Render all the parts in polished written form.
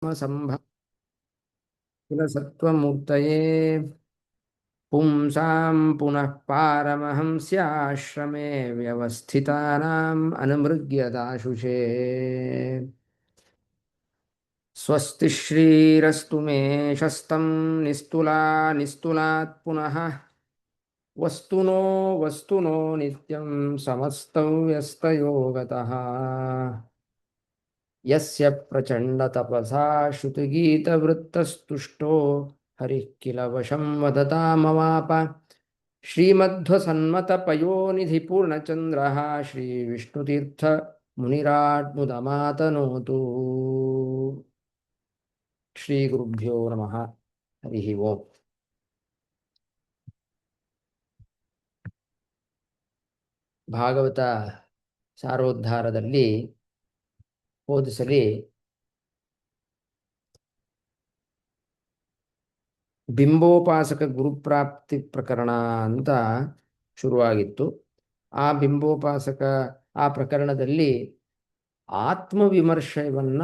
सत्त्वमूर्तये पुंसां पुनः पारमहंस्याश्रमे व्यवस्थितानाम् अनुमृग्यताशुषे स्वस्ति श्रीरस्तु मे शस्तं निस्तुला निस्तुलात् पुनः वस्तुनो वस्तुनो नित्यं समस्तव्यस्तयोगतः यस्य प्रचण्डतपसा श्रुतिगीतवृत्तस्तुष्टो हरिः किल वशं वदतामवाप श्रीमध्वसन्मतपयोनिधिपूर्णचन्द्रः श्रीविष्णुतीर्थमुनिराट्मुदमातनोतु श्रीगुरुभ्यो नमः हरिः ओम् ಭಾಗವತ ಸಾರೋದ್ಧಾರದಲ್ಲಿ ಹೋದ ಸಲಿ ಬಿಂಬೋಪಾಸಕ ಗುರುಪ್ರಾಪ್ತಿ ಪ್ರಕರಣ ಅಂತ ಶುರುವಾಗಿತ್ತು. ಆ ಬಿಂಬೋಪಾಸಕ ಆ ಪ್ರಕರಣದಲ್ಲಿ ಆತ್ಮವಿಮರ್ಶೆಯನ್ನ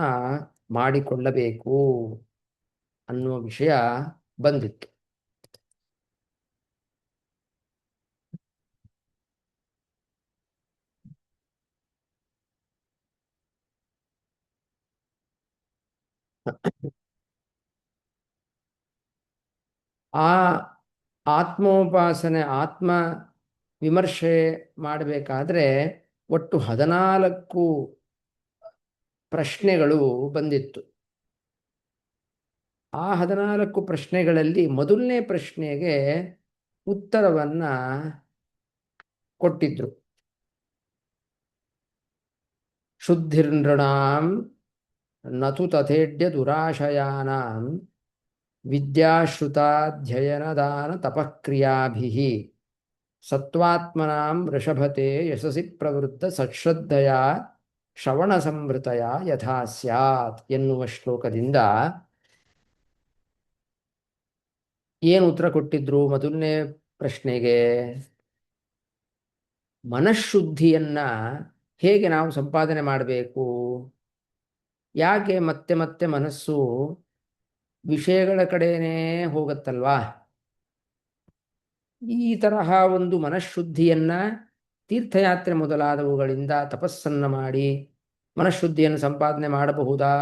ಮಾಡಿಕೊಳ್ಳಬೇಕು ಅನ್ನುವ ವಿಷಯ ಬಂದಿತ್ತು. ಆ ಆತ್ಮೋಪಾಸನೆ ಆತ್ಮ ವಿಮರ್ಶೆ ಮಾಡಬೇಕಾದ್ರೆ ಒಟ್ಟು 14 ಪ್ರಶ್ನೆಗಳು ಬಂದಿತ್ತು. ಆ 14 ಪ್ರಶ್ನೆಗಳಲ್ಲಿ ಮೊದಲನೇ ಪ್ರಶ್ನೆಗೆ ಉತ್ತರವನ್ನ ಕೊಟ್ಟಿದ್ರು. ಶುದ್ಧಿರ್ನೃಣಾಂ ನತು ತಥೇಡ್ಯ ದುರಾಶಯಾನಾಂ ವಿದ್ಯಾಶ್ರುತಾಧ್ಯಯನದಾನ ತಪಕ್ರಿಯಾಭಿಃ ಸತ್ವಾತ್ಮನಾಂ ವೃಷಭತೆ ಯಶಸಿ ಪ್ರವೃತ್ತ ಸಶ್ರದ್ಧಯ ಶ್ರವಣ ಸಂವೃತಯ ಯಥಾ ಸ್ಯಾತ್ ಎನ್ನುವ ಶ್ಲೋಕದಿಂದ ಏನು ಉತ್ತರ ಕೊಟ್ಟಿದ್ರು? ಮೊದಲನೇ ಪ್ರಶ್ನೆಗೆ ಮನಃಶುದ್ಧಿಯನ್ನ ಹೇಗೆ ನಾವು ಸಂಪಾದನೆ ಮಾಡಬೇಕು, ಯಾಕೆ ಮತ್ತೆ ಮತ್ತೆ ಮನಸ್ಸು ವಿಷಯಗಳ ಕಡೆನೇ ಹೋಗತ್ತಲ್ವಾ, ಈ ತರಹ ಒಂದು ಮನಃಶುದ್ಧಿಯನ್ನ ತೀರ್ಥಯಾತ್ರೆ ಮೊದಲಾದವುಗಳಿಂದ ತಪಸ್ಸನ್ನ ಮಾಡಿ ಮನಃಶುದ್ಧಿಯನ್ನು ಸಂಪಾದನೆ ಮಾಡಬಹುದಾ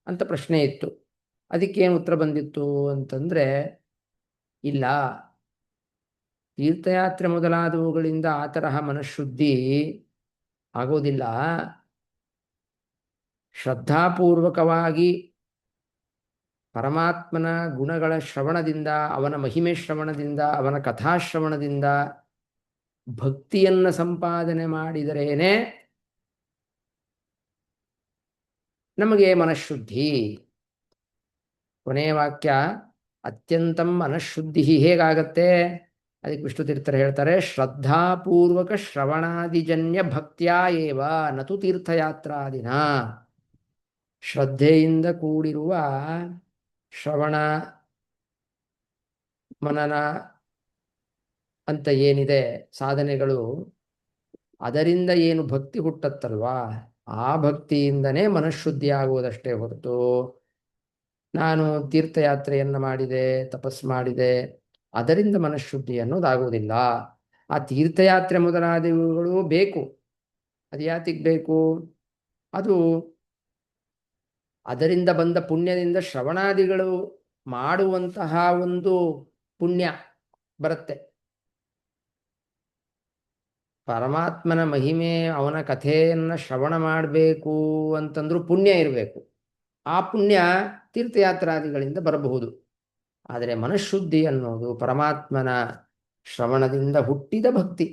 ಅಂತ ಪ್ರಶ್ನೆ ಇತ್ತು. ಅದಕ್ಕೇನು ಉತ್ತರ ಬಂದಿತ್ತು ಅಂತಂದ್ರೆ, ಇಲ್ಲ, ತೀರ್ಥಯಾತ್ರೆ ಮೊದಲಾದವುಗಳಿಂದ ಆ ತರಹ ಮನಃಶುದ್ಧಿ ಆಗೋದಿಲ್ಲ. ಶ್ರದ್ಧಾಪೂರ್ವಕವಾಗಿ ಪರಮಾತ್ಮನ ಗುಣಗಳ ಶ್ರವಣದಿಂದ, ಅವನ ಮಹಿಮೆ ಶ್ರವಣದಿಂದ, ಅವನ ಕಥಾಶ್ರವಣದಿಂದ ಭಕ್ತಿಯನ್ನ ಸಂಪಾದನೆ ಮಾಡಿದರೇನೆ ನಮಗೆ ಮನಃಶುದ್ಧಿ. ಕೊನೆಯ ವಾಕ್ಯ ಅತ್ಯಂತಂ ಮನಃಶುದ್ಧಿ ಹೇಗಾಗತ್ತೆ? ಅದಕ್ಕೆ ವಿಷ್ಣು ತೀರ್ಥರು ಹೇಳ್ತಾರೆ, ಶ್ರದ್ಧಾಪೂರ್ವಕ ಶ್ರವಣಾದಿಜನ್ಯ ಭಕ್ತ್ಯಾ ಏವ ನತು ತೀರ್ಥಯಾತ್ರಾದಿನ. ಶ್ರದ್ಧೆಯಿಂದ ಕೂಡಿರುವ ಶ್ರವಣ ಮನನ ಅಂತ ಏನಿದೆ ಸಾಧನೆಗಳು, ಅದರಿಂದ ಏನು ಭಕ್ತಿ ಹುಟ್ಟತ್ತಲ್ವಾ, ಆ ಭಕ್ತಿಯಿಂದನೇ ಮನಃಶುದ್ಧಿ ಆಗುವುದಷ್ಟೇ ಹೊರತು ನಾನು ತೀರ್ಥಯಾತ್ರೆಯನ್ನು ಮಾಡಿದೆ, ತಪಸ್ ಮಾಡಿದೆ, ಅದರಿಂದ ಮನಃಶುದ್ಧಿ ಅನ್ನೋದಾಗುವುದಿಲ್ಲ. ಆ ತೀರ್ಥಯಾತ್ರೆ ಮೊದಲಾದವುಗಳು ಬೇಕು. ಅದು ಯಾತಿಗೆ ಬೇಕು? ಅದು ಅದರಿಂದ ಬಂದ ಪುಣ್ಯದಿಂದ ಶ್ರವಣಾದಿಗಳು ಮಾಡುವಂತಹ ಒಂದು ಪುಣ್ಯ ಬರುತ್ತೆ. ಪರಮಾತ್ಮನ ಮಹಿಮೆ, ಅವನ ಕಥೆಯನ್ನು ಶ್ರವಣ ಮಾಡಬೇಕು ಅಂತಂದ್ರೂ ಪುಣ್ಯ ಇರಬೇಕು. ಆ ಪುಣ್ಯ ತೀರ್ಥಯಾತ್ರಾದಿಗಳಿಂದ ಬರಬಹುದು. ಆದರೆ ಮನಃಶುದ್ಧಿ ಅನ್ನೋದು ಪರಮಾತ್ಮನ ಶ್ರವಣದಿಂದ ಹುಟ್ಟಿದ ಭಕ್ತಿ.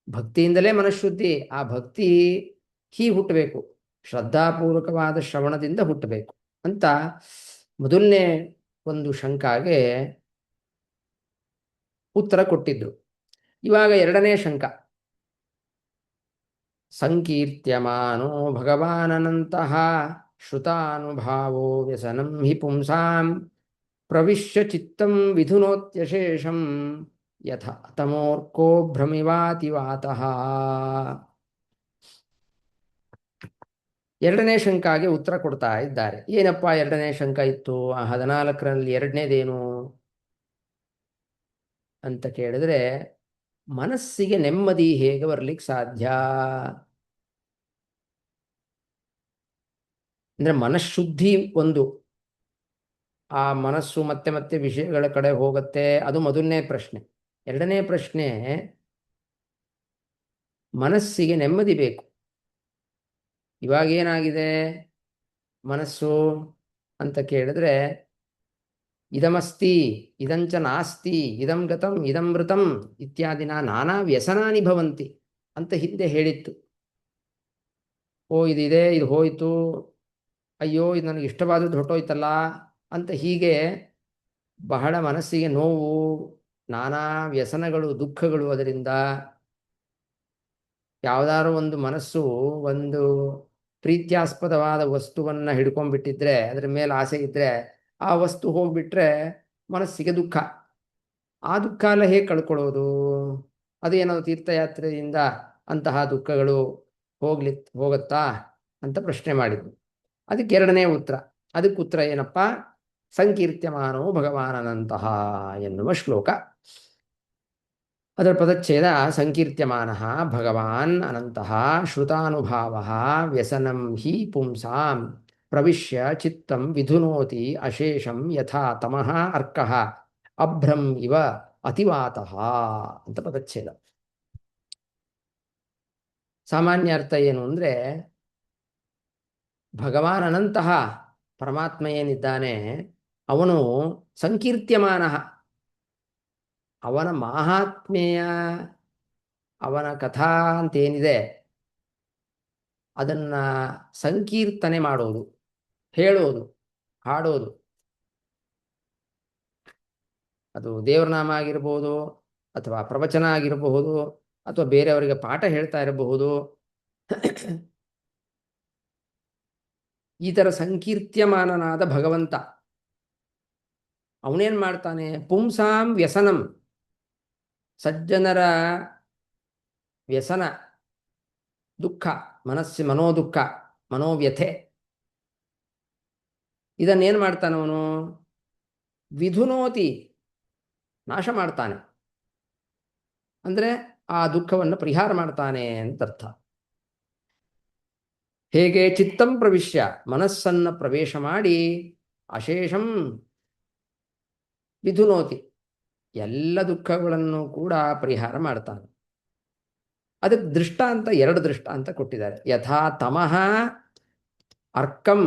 ಭಕ್ತಿಯಿಂದಲೇ ಮನಃಶುದ್ಧಿ. ಆ ಭಕ್ತಿ ಹೀಗೆ ಹುಟ್ಟಬೇಕು, ಶ್ರದ್ಧಾಪೂರ್ವಕವಾದ ಶ್ರವಣದಿಂದ ಹುಟ್ಟಬೇಕು ಅಂತ ಮೊದಲನೇ ಒಂದು ಶಂಕಾಗೆ ಉತ್ತರ ಕೊಟ್ಟಿದ್ರು. ಇವಾಗ ಎರಡನೇ ಶಂಕ. ಸಂಕೀರ್ತ್ಯಮಾನೋ ಭಗವಾನನಂತಹ ಶ್ರುತಾನುಭಾವೋ ವ್ಯಸನಂ ಹಿ ಪುಂಸಾಂ ಪ್ರವಿಶ್ಯ ಚಿತ್ತಂ ವಿಧುನೋತ್ಯಶೇಷಂ ಯಥಾ ತಮೋರ್ಕೋ ಭ್ರಮಿವಾತಿ ವಾತಃ. ಎರಡನೇ ಶಂಕಾಗೆ ಉತ್ತರ ಕೊಡ್ತಾ ಇದ್ದಾರೆ. ಏನಪ್ಪ ಎರಡನೇ ಶಂಕ ಇತ್ತು? ಆ 14ರಲ್ಲಿ ಎರಡನೇದೇನು ಅಂತ ಕೇಳಿದ್ರೆ, ಮನಸ್ಸಿಗೆ ನೆಮ್ಮದಿ ಹೇಗೆ ಬರ್ಲಿಕ್ಕೆ ಸಾಧ್ಯ? ಅಂದ್ರೆ ಮನಃಶುದ್ಧಿ ಒಂದು, ಆ ಮನಸ್ಸು ಮತ್ತೆ ಮತ್ತೆ ವಿಷಯಗಳ ಕಡೆ ಹೋಗುತ್ತೆ, ಅದು ಮೊದಲನೇ ಪ್ರಶ್ನೆ. ಎರಡನೇ ಪ್ರಶ್ನೆ, ಮನಸ್ಸಿಗೆ ನೆಮ್ಮದಿ ಬೇಕು. ಇವಾಗ ಏನಾಗಿದೆ ಮನಸ್ಸು ಅಂತ ಕೇಳಿದ್ರೆ, ಇದಮಸ್ತಿ ಇದಂಚ ನಾಸ್ತಿ ಇದಂ ಗತಂ ಇದಂ ಮೃತಂ ಇತ್ಯಾದಿನ ನಾನಾ ವ್ಯಸನಾನಿ ಭವಂತಿ ಅಂತ ಹಿಂದೆ ಹೇಳಿತ್ತು. ಓ ಇದಿದೆ, ಇದು ಹೋಯಿತು, ಅಯ್ಯೋ ಇದು ನನಗೆ ಇಷ್ಟವಾದದ್ದು ಹೊರಟೋಯ್ತಲ್ಲ ಅಂತ, ಹೀಗೆ ಬಹಳ ಮನಸ್ಸಿಗೆ ನೋವು, ನಾನಾ ವ್ಯಸನಗಳು, ದುಃಖಗಳು. ಅದರಿಂದ ಯಾವುದಾದ್ರು ಒಂದು ಮನಸ್ಸು ಒಂದು ಪ್ರೀತ್ಯಾಸ್ಪದವಾದ ವಸ್ತುವನ್ನು ಹಿಡ್ಕೊಂಡ್ಬಿಟ್ಟಿದ್ರೆ, ಅದರ ಮೇಲೆ ಆಸೆ ಇದ್ದರೆ, ಆ ವಸ್ತು ಹೋಗ್ಬಿಟ್ರೆ ಮನಸ್ಸಿಗೆ ದುಃಖ. ಆ ದುಃಖ ಎಲ್ಲ ಹೇಗೆ ಕಳ್ಕೊಳ್ಳೋದು? ಅದೇನೋ ತೀರ್ಥಯಾತ್ರೆಯಿಂದ ಅಂತಹ ದುಃಖಗಳು ಹೋಗುತ್ತಾ ಅಂತ ಪ್ರಶ್ನೆ ಮಾಡಿದ್ದು. ಅದಕ್ಕೆ ಎರಡನೇ ಉತ್ತರ. ಅದಕ್ಕೆ ಉತ್ತರ ಏನಪ್ಪ? ಸಂಕೀರ್ತ್ಯಮಾನೋ ಭಗವಾನನಂತಹ ಎನ್ನುವ ಶ್ಲೋಕ. ಅದರ ಪದಚ್ಛೇದ: ಸಂಕೀರ್ತ್ಯಮಾನ ಭಗವಾನ್ ಅನಂತಃ ಶ್ರುತಾನುಭಾವ ವ್ಯಸನಂ ಹಿ ಪುಂಸಾಂ ಪ್ರವಿಶ್ಯ ಚಿತ್ತಂ ವಿಧುನೋತಿ ಅಶೇಷಂ ಯಥಾ ತಮಃ ಅರ್ಕಃ ಅಭ್ರಂ ಇವ ಅತಿವಾತಃ ಅಂತ ಪದಚ್ಛೇದ. ಸಾಮಾನ್ಯ ಅರ್ಥ ಏನು ಅಂದರೆ, ಭಗವಾನ್ ಅನಂತಹ ಪರಮಾತ್ಮ ಏನಿದ್ದಾನೆ ಅವನು ಸಂಕೀರ್ತ್ಯಮಾನ, ಅವನ ಮಾಹಾತ್ಮ್ಯ, ಅವನ ಕಥಾ ಅಂತೇನಿದೆ ಅದನ್ನು ಸಂಕೀರ್ತನೆ ಮಾಡೋದು, ಹೇಳೋದು, ಹಾಡೋದು. ಅದು ದೇವರನಾಮ ಆಗಿರಬಹುದು, ಅಥವಾ ಪ್ರವಚನ ಆಗಿರಬಹುದು, ಅಥವಾ ಬೇರೆಯವರಿಗೆ ಪಾಠ ಹೇಳ್ತಾ ಇರಬಹುದು. ಈ ಥರ ಸಂಕೀರ್ತ್ಯಮಾನನಾದ ಭಗವಂತ ಅವನೇನು ಮಾಡ್ತಾನೆ? ಪುಂಸಾಂ ವ್ಯಸನಂ, ಸಜ್ಜನರ ವ್ಯಸನ, ದುಃಖ, ಮನೋದುಃಖ, ಮನೋವ್ಯಥೆ, ಇದನ್ನೇನು ಮಾಡ್ತಾನವನು? ವಿಧುನೋತಿ, ನಾಶ ಮಾಡ್ತಾನೆ. ಅಂದರೆ ಆ ದುಃಖವನ್ನು ಪರಿಹಾರ ಮಾಡ್ತಾನೆ ಅಂತ ಅರ್ಥ. ಹೇಗೆ? ಚಿತ್ತಂ ಪ್ರವಿಶ್ಯ, ಮನಸ್ಸನ್ನು ಪ್ರವೇಶ ಮಾಡಿ, ಅಶೇಷಂ ವಿಧುನೋತಿ, ಎಲ್ಲ ದುಃಖಗಳನ್ನು ಕೂಡ ಪರಿಹಾರ ಮಾಡ್ತಾನೆ. ಅದಕ್ಕೆ ದೃಷ್ಟಾಂತ, ಎರಡು ದೃಷ್ಟಾಂತ ಕೊಟ್ಟಿದ್ದಾರೆ. ಯಥಾ ತಮಃ ಅರ್ಕಂ,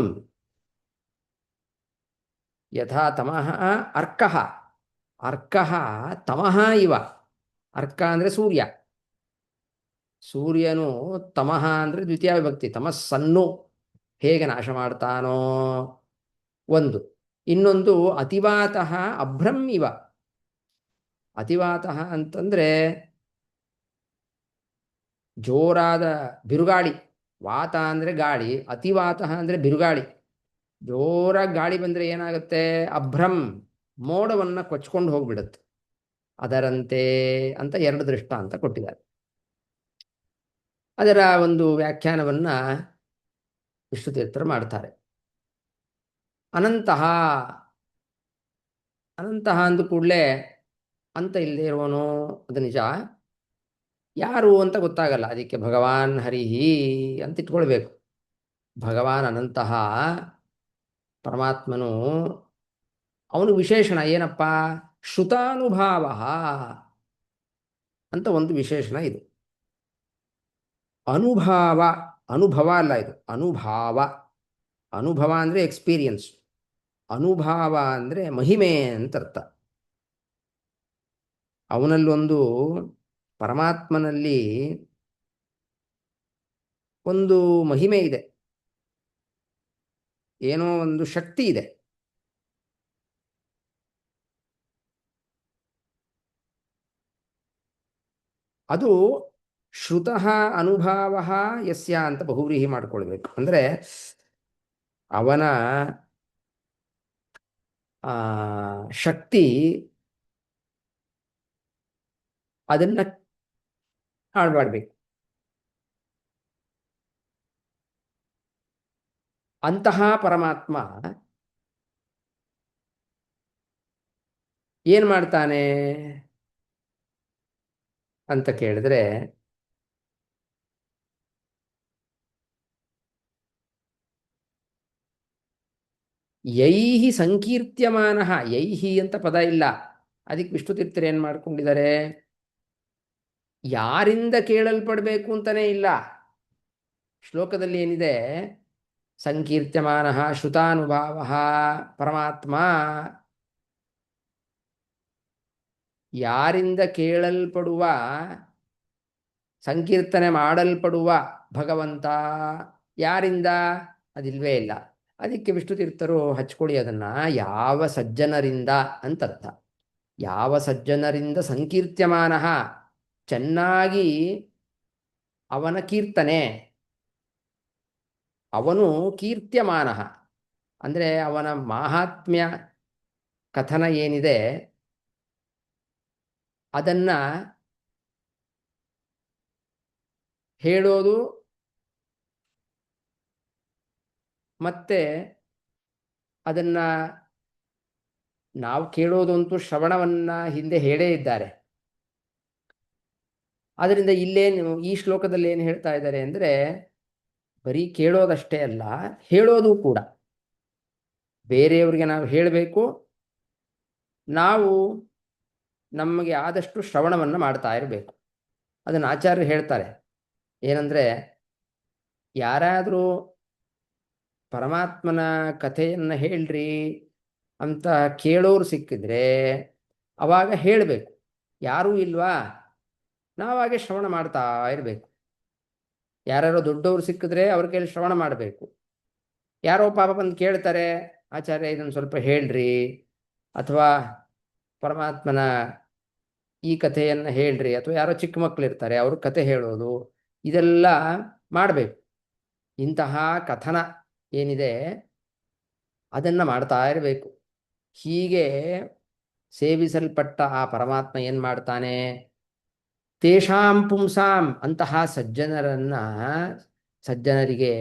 ಯಥಾ ತಮಃ ಅರ್ಕಃ, ಅರ್ಕಃ ತಮಃ ಇವ. ಅರ್ಕ ಅಂದರೆ ಸೂರ್ಯ, ಸೂರ್ಯನು ತಮಃ ಅಂದರೆ ದ್ವಿತೀಯ ವಿಭಕ್ತಿ, ತಮಸ್ಸನ್ನು ಹೇಗೆ ನಾಶ ಮಾಡ್ತಾನೋ ಒಂದು. ಇನ್ನೊಂದು ಅತಿವಾತಃ ಅಭ್ರಂ ಇವ. ಅತಿವಾತಃ ಅಂತಂದರೆ ಜೋರಾದ ಬಿರುಗಾಳಿ, ವಾತ ಅಂದರೆ ಗಾಳಿ, ಅತಿವಾತಃ ಅಂದರೆ ಬಿರುಗಾಳಿ. ಜೋರಾಗಿ ಗಾಳಿ ಬಂದರೆ ಏನಾಗುತ್ತೆ? ಅಭ್ರಂ, ಮೋಡವನ್ನು ಕೊಚ್ಕೊಂಡು ಹೋಗ್ಬಿಡುತ್ತೆ. ಅದರಂತೆ ಅಂತ ಎರಡು ದೃಷ್ಟಾಂತ ಕೊಟ್ಟಿದ್ದಾರೆ. ಅದರ ಒಂದು ವ್ಯಾಖ್ಯಾನವನ್ನು ವಿಷ್ಣುತೀರ್ಥರು ಮಾಡ್ತಾರೆ. ಅನಂತಹ, ಅನಂತಹ ಅಂದ ಕೂಡಲೇ ಅಂತ ಇಲ್ಲದೆ ಇರುವನು, ಅದು ನಿಜ. ಯಾರು ಅಂತ ಗೊತ್ತಾಗಲ್ಲ, ಅದಕ್ಕೆ ಭಗವಾನ್ ಹರಿಹಿ ಅಂತ ಇಟ್ಕೊಳ್ಬೇಕು. ಭಗವಾನ್ ಅನಂತಹ ಪರಮಾತ್ಮನು, ಅವನು ವಿಶೇಷಣ ಏನಪ್ಪ? ಶ್ರುತಾನುಭಾವ ಅಂತ ಒಂದು ವಿಶೇಷಣ ಇದು. ಅನುಭಾವ, ಅನುಭವ ಅಲ್ಲ ಇದು, ಅನುಭಾವ. ಅನುಭವ ಅಂದರೆ ಎಕ್ಸ್ಪೀರಿಯನ್ಸ್, ಅನುಭಾವ ಅಂದರೆ ಮಹಿಮೆ ಅಂತ ಅರ್ಥ. ಅವನಲ್ಲೊಂದು, ಪರಮಾತ್ಮನಲ್ಲಿ ಒಂದು ಮಹಿಮೆ ಇದೆ, ಏನೋ ಒಂದು ಶಕ್ತಿ ಇದೆ. ಅದು ಶ್ರುತಃ ಅನುಭಾವ ಯಸ್ಯ ಅಂತ ಬಹುವ್ರೀಹಿ ಮಾಡಿಕೊಳ್ಬೇಕು. ಅಂದರೆ ಅವನ ಶಕ್ತಿ ಅದನ್ನು ಹಾಳು ಮಾಡಬೇಕು. ಅಂತಹ ಪರಮಾತ್ಮ ಏನು ಮಾಡ್ತಾನೆ ಅಂತ ಕೇಳಿದ್ರೆ, ಯೈಹಿ ಸಂಕೀರ್ತ್ಯಮಾನ, ಯೈಹಿ ಅಂತ ಪದ ಇಲ್ಲ. ಅದಕ್ಕೆ ವಿಷ್ಣು ತೀರ್ಥರು ಏನು ಮಾಡ್ಕೊಂಡಿದ್ದಾರೆ, ಯಾರಿಂದ ಕೇಳಲ್ಪಡಬೇಕು ಅಂತಲೇ ಇಲ್ಲ. ಶ್ಲೋಕದಲ್ಲಿ ಏನಿದೆ, ಸಂಕೀರ್ತ್ಯಮಾನ ಶ್ರುತಾನುಭಾವ ಪರಮಾತ್ಮ, ಯಾರಿಂದ ಕೇಳಲ್ಪಡುವ, ಸಂಕೀರ್ತನೆ ಮಾಡಲ್ಪಡುವ ಭಗವಂತ. ಯಾರಿಂದ? ಅದಿಲ್ವೇ ಇಲ್ಲ. ಅದಕ್ಕೆ ವಿಷ್ಣು ತೀರ್ಥರು ಹಚ್ಕೊಡಿ ಅದನ್ನು, ಯಾವ ಸಜ್ಜನರಿಂದ ಅಂತರ್ಥ. ಯಾವ ಸಜ್ಜನರಿಂದ ಸಂಕೀರ್ತ್ಯಮಾನ, ಚೆನ್ನಾಗಿ ಅವನ ಕೀರ್ತನೆ, ಅವನು ಕೀರ್ತ್ಯಮಾನ ಅಂದರೆ ಅವನ ಮಾಹಾತ್ಮ್ಯ ಕಥನ ಏನಿದೆ ಅದನ್ನು ಹೇಳೋದು, ಮತ್ತೆ ಅದನ್ನು ನಾವು ಕೇಳೋದು ಅಂತೂ ಶ್ರವಣವನ್ನು ಹಿಂದೆ ಹೇಳೇ ಇದ್ದಾರೆ. ಆದ್ದರಿಂದ ಇಲ್ಲೇನು ಈ ಶ್ಲೋಕದಲ್ಲಿ ಏನು ಹೇಳ್ತಾ ಇದ್ದಾರೆ ಅಂದರೆ, ಬರೀ ಕೇಳೋದಷ್ಟೇ ಅಲ್ಲ, ಹೇಳೋದು ಕೂಡ. ಬೇರೆಯವರಿಗೆ ನಾವು ಹೇಳಬೇಕು, ನಾವು ನಮಗೆ ಆದಷ್ಟು ಶ್ರವಣವನ್ನು ಮಾಡ್ತಾ ಇರಬೇಕು. ಅದನ್ನು ಆಚಾರ್ಯರು ಹೇಳ್ತಾರೆ. ಏನಂದರೆ, ಯಾರಾದರೂ ಪರಮಾತ್ಮನ ಕಥೆಯನ್ನು ಹೇಳ್ರಿ ಅಂತ ಕೇಳೋರು ಸಿಕ್ಕಿದ್ರೆ ಅವಾಗ ಹೇಳಬೇಕು. ಯಾರೂ ಇಲ್ವಾ, ನಾವಾಗೆ ಶ್ರವಣ ಮಾಡ್ತಾ ಇರಬೇಕು. ಯಾರ್ಯಾರೋ ದೊಡ್ಡವರು ಸಿಕ್ಕಿದ್ರೆ ಅವ್ರ ಕೈಲಿ ಶ್ರವಣ ಮಾಡಬೇಕು. ಯಾರೋ ಪಾಪ ಬಂದು ಕೇಳ್ತಾರೆ, ಆಚಾರ್ಯ ಇದನ್ನು ಸ್ವಲ್ಪ ಹೇಳ್ರಿ, ಅಥವಾ ಪರಮಾತ್ಮನ ಈ ಕಥೆಯನ್ನು ಹೇಳ್ರಿ, ಅಥವಾ ಯಾರೋ ಚಿಕ್ಕ ಮಕ್ಕಳು ಇರ್ತಾರೆ ಅವ್ರ ಕಥೆ ಹೇಳೋದು, ಇದೆಲ್ಲ ಮಾಡಬೇಕು. ಇಂತಹ ಕಥನ ಏನಿದೆ ಅದನ್ನು ಮಾಡ್ತಾ ಇರಬೇಕು. ಹೀಗೆ ಸೇವಿಸಲ್ಪಟ್ಟ ಆ ಪರಮಾತ್ಮ ಏನು ಮಾಡ್ತಾನೆ, ತೇಷಾಂ ಪುಂಸಾಂ, ಅಂತಹ ಸಜ್ಜನರಿಗೆ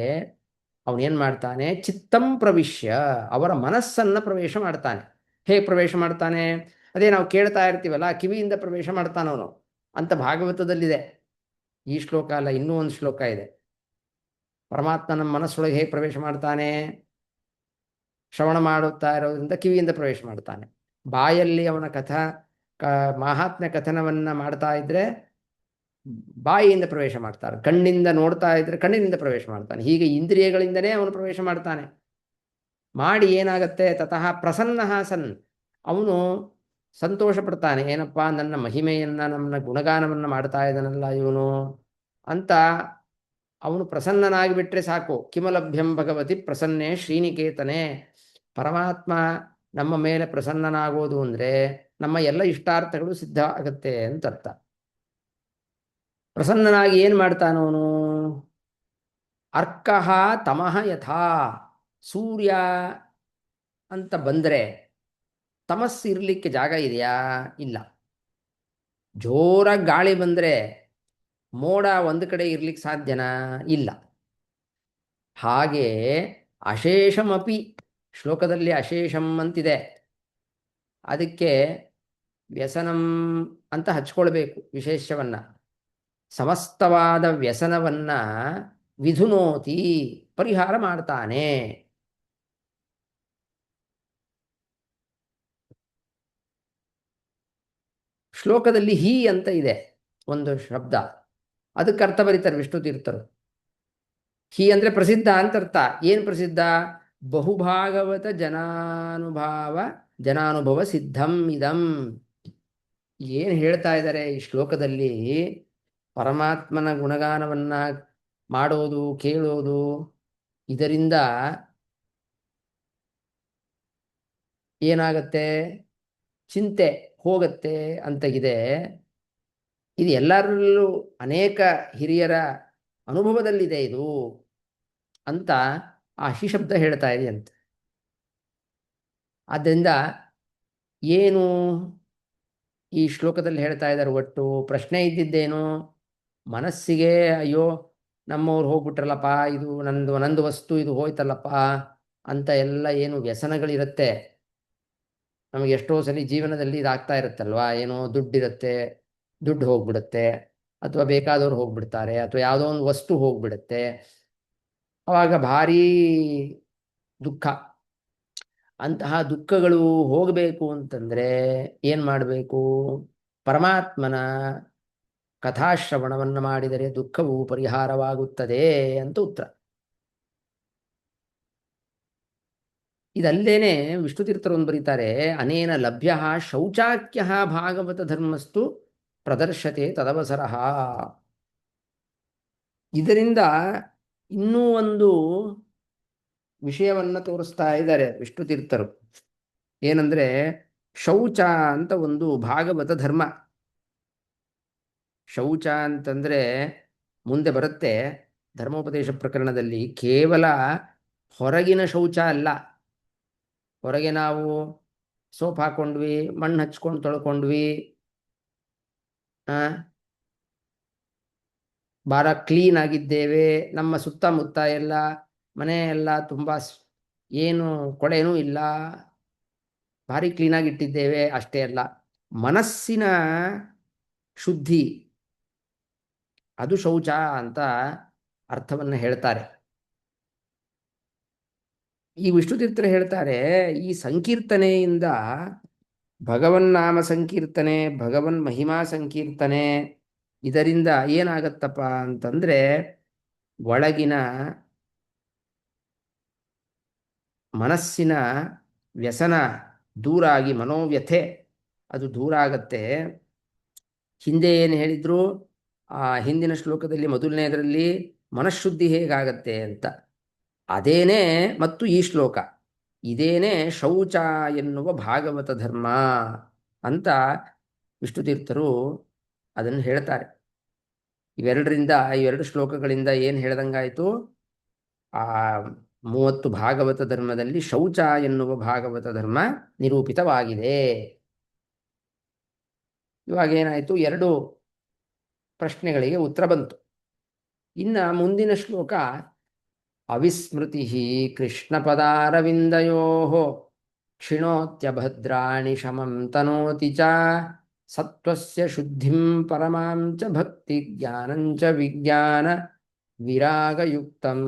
ಅವನೇನು ಮಾಡ್ತಾನೆ, ಚಿತ್ತಂ ಪ್ರವಿಶ್ಯ, ಅವರ ಮನಸ್ಸನ್ನು ಪ್ರವೇಶ ಮಾಡ್ತಾನೆ. ಹೇಗೆ ಪ್ರವೇಶ ಮಾಡ್ತಾನೆ? ಅದೇ ನಾವು ಕೇಳ್ತಾ ಇರ್ತೀವಲ್ಲ, ಕಿವಿಯಿಂದ ಪ್ರವೇಶ ಮಾಡ್ತಾನವನು ಅಂತ ಭಾಗವತದಲ್ಲಿದೆ. ಈ ಶ್ಲೋಕ ಅಲ್ಲ, ಇನ್ನೂ ಒಂದು ಶ್ಲೋಕ ಇದೆ. ಪರಮಾತ್ಮ ನಮ್ಮ ಮನಸ್ಸೊಳಗೆ ಹೇಗೆ ಪ್ರವೇಶ ಮಾಡ್ತಾನೆ? ಶ್ರವಣ ಮಾಡುತ್ತಾ ಇರೋದ್ರಿಂದ ಕಿವಿಯಿಂದ ಪ್ರವೇಶ ಮಾಡ್ತಾನೆ. ಬಾಯಲ್ಲಿ ಅವನ ಮಾಹಾತ್ಮ್ಯ ಕಥನವನ್ನು ಮಾಡ್ತಾ ಇದ್ರೆ ಬಾಯಿಯಿಂದ ಪ್ರವೇಶ ಮಾಡ್ತಾರೆ. ಕಣ್ಣಿಂದ ನೋಡ್ತಾ ಇದ್ರೆ ಕಣ್ಣಿನಿಂದ ಪ್ರವೇಶ ಮಾಡ್ತಾನೆ. ಹೀಗೆ ಇಂದ್ರಿಯಗಳಿಂದನೇ ಅವನು ಪ್ರವೇಶ ಮಾಡ್ತಾನೆ. ಮಾಡಿ ಏನಾಗತ್ತೆ, ತತಃ ಪ್ರಸನ್ನ ಸನ್, ಅವನು ಸಂತೋಷ ಪಡ್ತಾನೆ. ಏನಪ್ಪ, ನನ್ನ ಮಹಿಮೆಯನ್ನು, ನನ್ನ ಗುಣಗಾನವನ್ನು ಮಾಡ್ತಾ ಇದ್ದಾನಲ್ಲ ಇವನು ಅಂತ ಅವನು ಪ್ರಸನ್ನನಾಗಿಬಿಟ್ರೆ ಸಾಕು. ಕಿಮಲಭ್ಯಂ ಭಗವತಿ ಪ್ರಸನ್ನೇ ಶ್ರೀನಿಕೇತನೆ. ಪರಮಾತ್ಮ ನಮ್ಮ ಮೇಲೆ ಪ್ರಸನ್ನನಾಗೋದು ಅಂದರೆ ನಮ್ಮ ಎಲ್ಲ ಇಷ್ಟಾರ್ಥಗಳು ಸಿದ್ಧ ಆಗತ್ತೆ ಅಂತ ಅರ್ಥ. ಪ್ರಸನ್ನನಾಗಿ ಏನು ಮಾಡ್ತಾನವನು? ಅರ್ಕಃ ತಮಃ ಯಥಾ, ಸೂರ್ಯ ಅಂತ ಬಂದರೆ ತಮಸ್ಸು ಇರಲಿಕ್ಕೆ ಜಾಗ ಇದೆಯಾ? ಇಲ್ಲ. ಜೋರಾಗಿ ಗಾಳಿ ಬಂದರೆ ಮೋಡ ಒಂದು ಕಡೆ ಇರ್ಲಿಕ್ಕೆ ಸಾಧ್ಯನಾ? ಇಲ್ಲ. ಹಾಗೆ ಅಶೇಷಮಪಿ, ಶ್ಲೋಕದಲ್ಲಿ ಅಶೇಷಂ ಅಂತಿದೆ, ಅದಕ್ಕೆ ವ್ಯಸನಂ ಅಂತ ಹಚ್ಕೊಳ್ಬೇಕು ವಿಶೇಷವನ್ನು. ಸಮಸ್ತವಾದ ವ್ಯಸನವನ್ನು ವಿಧುನೋತಿ, ಪರಿಹಾರ ಮಾಡ್ತಾನೆ. ಶ್ಲೋಕದಲ್ಲಿ ಹಿ ಅಂತ ಇದೆ ಒಂದು ಶಬ್ದ, ಅದಕ್ಕೆ ಅರ್ಥ ಬರೀತಾರೆ ವಿಷ್ಣು ತೀರ್ಥರು. ಹಿ ಅಂದರೆ ಪ್ರಸಿದ್ಧ ಅಂತ ಅರ್ಥ. ಏನು ಪ್ರಸಿದ್ಧ? ಬಹುಭಾಗವತ ಜನಾನುಭವ ಸಿದ್ಧಂ ಇದಂ. ಏನು ಹೇಳ್ತಾ ಇದ್ದಾರೆ ಈ ಶ್ಲೋಕದಲ್ಲಿ? ಪರಮಾತ್ಮನ ಗುಣಗಾನವನ್ನು ಮಾಡೋದು, ಕೇಳೋದು, ಇದರಿಂದ ಏನಾಗತ್ತೆ? ಚಿಂತೆ ಹೋಗತ್ತೆ ಅಂತ ಇದೆ. ಇದು ಎಲ್ಲರಲ್ಲೂ ಅನೇಕ ಹಿರಿಯರ ಅನುಭವದಲ್ಲಿದೆ ಇದು ಅಂತ ಆ ಹಿ ಶಬ್ದ ಹೇಳ್ತಾ ಇದೆ ಅಂತ. ಆದ್ದರಿಂದ ಏನು ಈ ಶ್ಲೋಕದಲ್ಲಿ ಹೇಳ್ತಾ ಇದ್ದಾರೆ? ಒಟ್ಟು ಪ್ರಶ್ನೆ ಇದ್ದಿದ್ದೇನು? ಮನಸ್ಸಿಗೆ ಅಯ್ಯೋ ನಮ್ಮವ್ರು ಹೋಗ್ಬಿಟ್ರಲ್ಲಪ್ಪ, ಇದು ನಂದು ನಂದು ವಸ್ತು ಇದು ಹೋಯ್ತಲ್ಲಪ್ಪ ಅಂತ ಎಲ್ಲ ಏನು ವ್ಯಸನಗಳಿರುತ್ತೆ. ನಮಗೆ ಎಷ್ಟೋ ಸಲ ಜೀವನದಲ್ಲಿ ಇದಾಗ್ತಾ ಇರುತ್ತಲ್ವಾ, ಏನೋ ದುಡ್ಡಿರುತ್ತೆ, ದುಡ್ಡು ಹೋಗ್ಬಿಡುತ್ತೆ, ಅಥವಾ ಬೇಕಾದವ್ರು ಹೋಗ್ಬಿಡ್ತಾರೆ, ಅಥವಾ ಯಾವುದೋ ಒಂದು ವಸ್ತು ಹೋಗ್ಬಿಡುತ್ತೆ. ಅವಾಗ ಭಾರೀ ದುಃಖ. ಅಂತಹ ದುಃಖಗಳು ಹೋಗಬೇಕು ಅಂತಂದರೆ ಏನು ಮಾಡಬೇಕು? ಪರಮಾತ್ಮನ ಕಥಾಶ್ರವಣವನ್ನು ಮಾಡಿದರೆ ದುಃಖವು ಪರಿಹಾರವಾಗುತ್ತದೆ ಅಂತ ಉತ್ತರ. ಇದಲ್ಲದೇನೆ ವಿಷ್ಣುತೀರ್ಥರು ಒಂದು ಬರೀತಾರೆ, ಅನೇನ ಲಭ್ಯ ಶೌಚಾಕ್ಯ ಭಾಗವತ ಧರ್ಮಸ್ತು ಪ್ರದರ್ಶತೆ ತದವಸರ. ಇದರಿಂದ ಇನ್ನೂ ಒಂದು ವಿಷಯವನ್ನು ತೋರಿಸ್ತಾ ಇದ್ದಾರೆ ವಿಷ್ಣುತೀರ್ಥರು. ಏನಂದ್ರೆ, ಶೌಚ ಅಂತ ಒಂದು ಭಾಗವತ ಧರ್ಮ. ಶೌಚ ಅಂತಂದ್ರೆ ಮುಂದೆ ಬರುತ್ತೆ ಧರ್ಮೋಪದೇಶ ಪ್ರಕರಣದಲ್ಲಿ. ಕೇವಲ ಹೊರಗಿನ ಶೌಚ ಅಲ್ಲ. ಹೊರಗೆ ನಾವು ಸೋಪ್ ಹಾಕೊಂಡ್ವಿ, ಮಣ್ಣು ಹಚ್ಕೊಂಡು ತೊಳ್ಕೊಂಡ್ವಿ, ಭಾಳ ಕ್ಲೀನ್ ಆಗಿದ್ದೇವೆ, ನಮ್ಮ ಸುತ್ತಮುತ್ತ ಎಲ್ಲ ಮನೆ ಎಲ್ಲ ತುಂಬ ಏನು ಕೊಳೆನೂ ಇಲ್ಲ, ಭಾರಿ ಕ್ಲೀನಾಗಿ ಇಟ್ಟಿದ್ದೇವೆ, ಅಷ್ಟೇ ಅಲ್ಲ, ಮನಸ್ಸಿನ ಶುದ್ಧಿ ಅದು ಶೌಚ ಅಂತ ಅರ್ಥವನ್ನು ಹೇಳ್ತಾರೆ. ಈ ವಿಷ್ಣುತೀರ್ಥರು ಹೇಳ್ತಾರೆ, ಈ ಸಂಕೀರ್ತನೆಯಿಂದ ಭಗವನ್ನಾಮ ಸಂಕೀರ್ತನೆ, ಭಗವನ್ ಮಹಿಮಾ ಸಂಕೀರ್ತನೆ, ಇದರಿಂದ ಏನಾಗತ್ತಪ್ಪ ಅಂತಂದ್ರೆ ಒಳಗಿನ ಮನಸ್ಸಿನ ವ್ಯಸನ ದೂರಾಗಿ ಮನೋವ್ಯಥೆ ಅದು ದೂರ ಆಗತ್ತೆ. ಹಿಂದೆ ಏನು ಹೇಳಿದ್ರು ಆ ಹಿಂದಿನ ಶ್ಲೋಕದಲ್ಲಿ ಮೊದಲನೇದರಲ್ಲಿ ಮನಃಶುದ್ಧಿ ಹೇಗಾಗತ್ತೆ ಅಂತ, ಅದೇನೇ ಮತ್ತು ಈ ಶ್ಲೋಕ ಇದೇನೇ ಶೌಚ ಎನ್ನುವ ಭಾಗವತ ಧರ್ಮ ಅಂತ ವಿಷ್ಣುತೀರ್ಥರು ಅದನ್ನು ಹೇಳ್ತಾರೆ. ಇವೆರಡು ಶ್ಲೋಕಗಳಿಂದ ಏನು ಹೇಳ್ದಂಗಾಯಿತು? ಆ 30 ಭಾಗವತ ಧರ್ಮದಲ್ಲಿ ಶೌಚ ಎನ್ನುವ ಭಾಗವತ ಧರ್ಮ ನಿರೂಪಿತವಾಗಿದೆ. ಇವಾಗ ಏನಾಯಿತು? 2 ಪ್ರಶ್ನೆಗಳಿಗೆ ಉತ್ತರ ಬಂತು. ಇನ್ನು ಮುಂದಿನ ಶ್ಲೋಕ, ಅವಿಸ್ಮೃತಿ ಕೃಷ್ಣ ಪದಾರವಿಂದಯೋ ಕ್ಷಿಣೋತ್ಯಭದ್ರಾಣಿ ಶಮಂ ತನೋತಿ ಚ ಸತ್ವಸ್ಯ ಶುದ್ಧಿಂ ಪರಮಾಂ ಚ ಭಕ್ತಿ ಜ್ಞಾನಂಚ ವಿಜ್ಞಾನ ವಿರಾಗಯುಕ್ತಂ.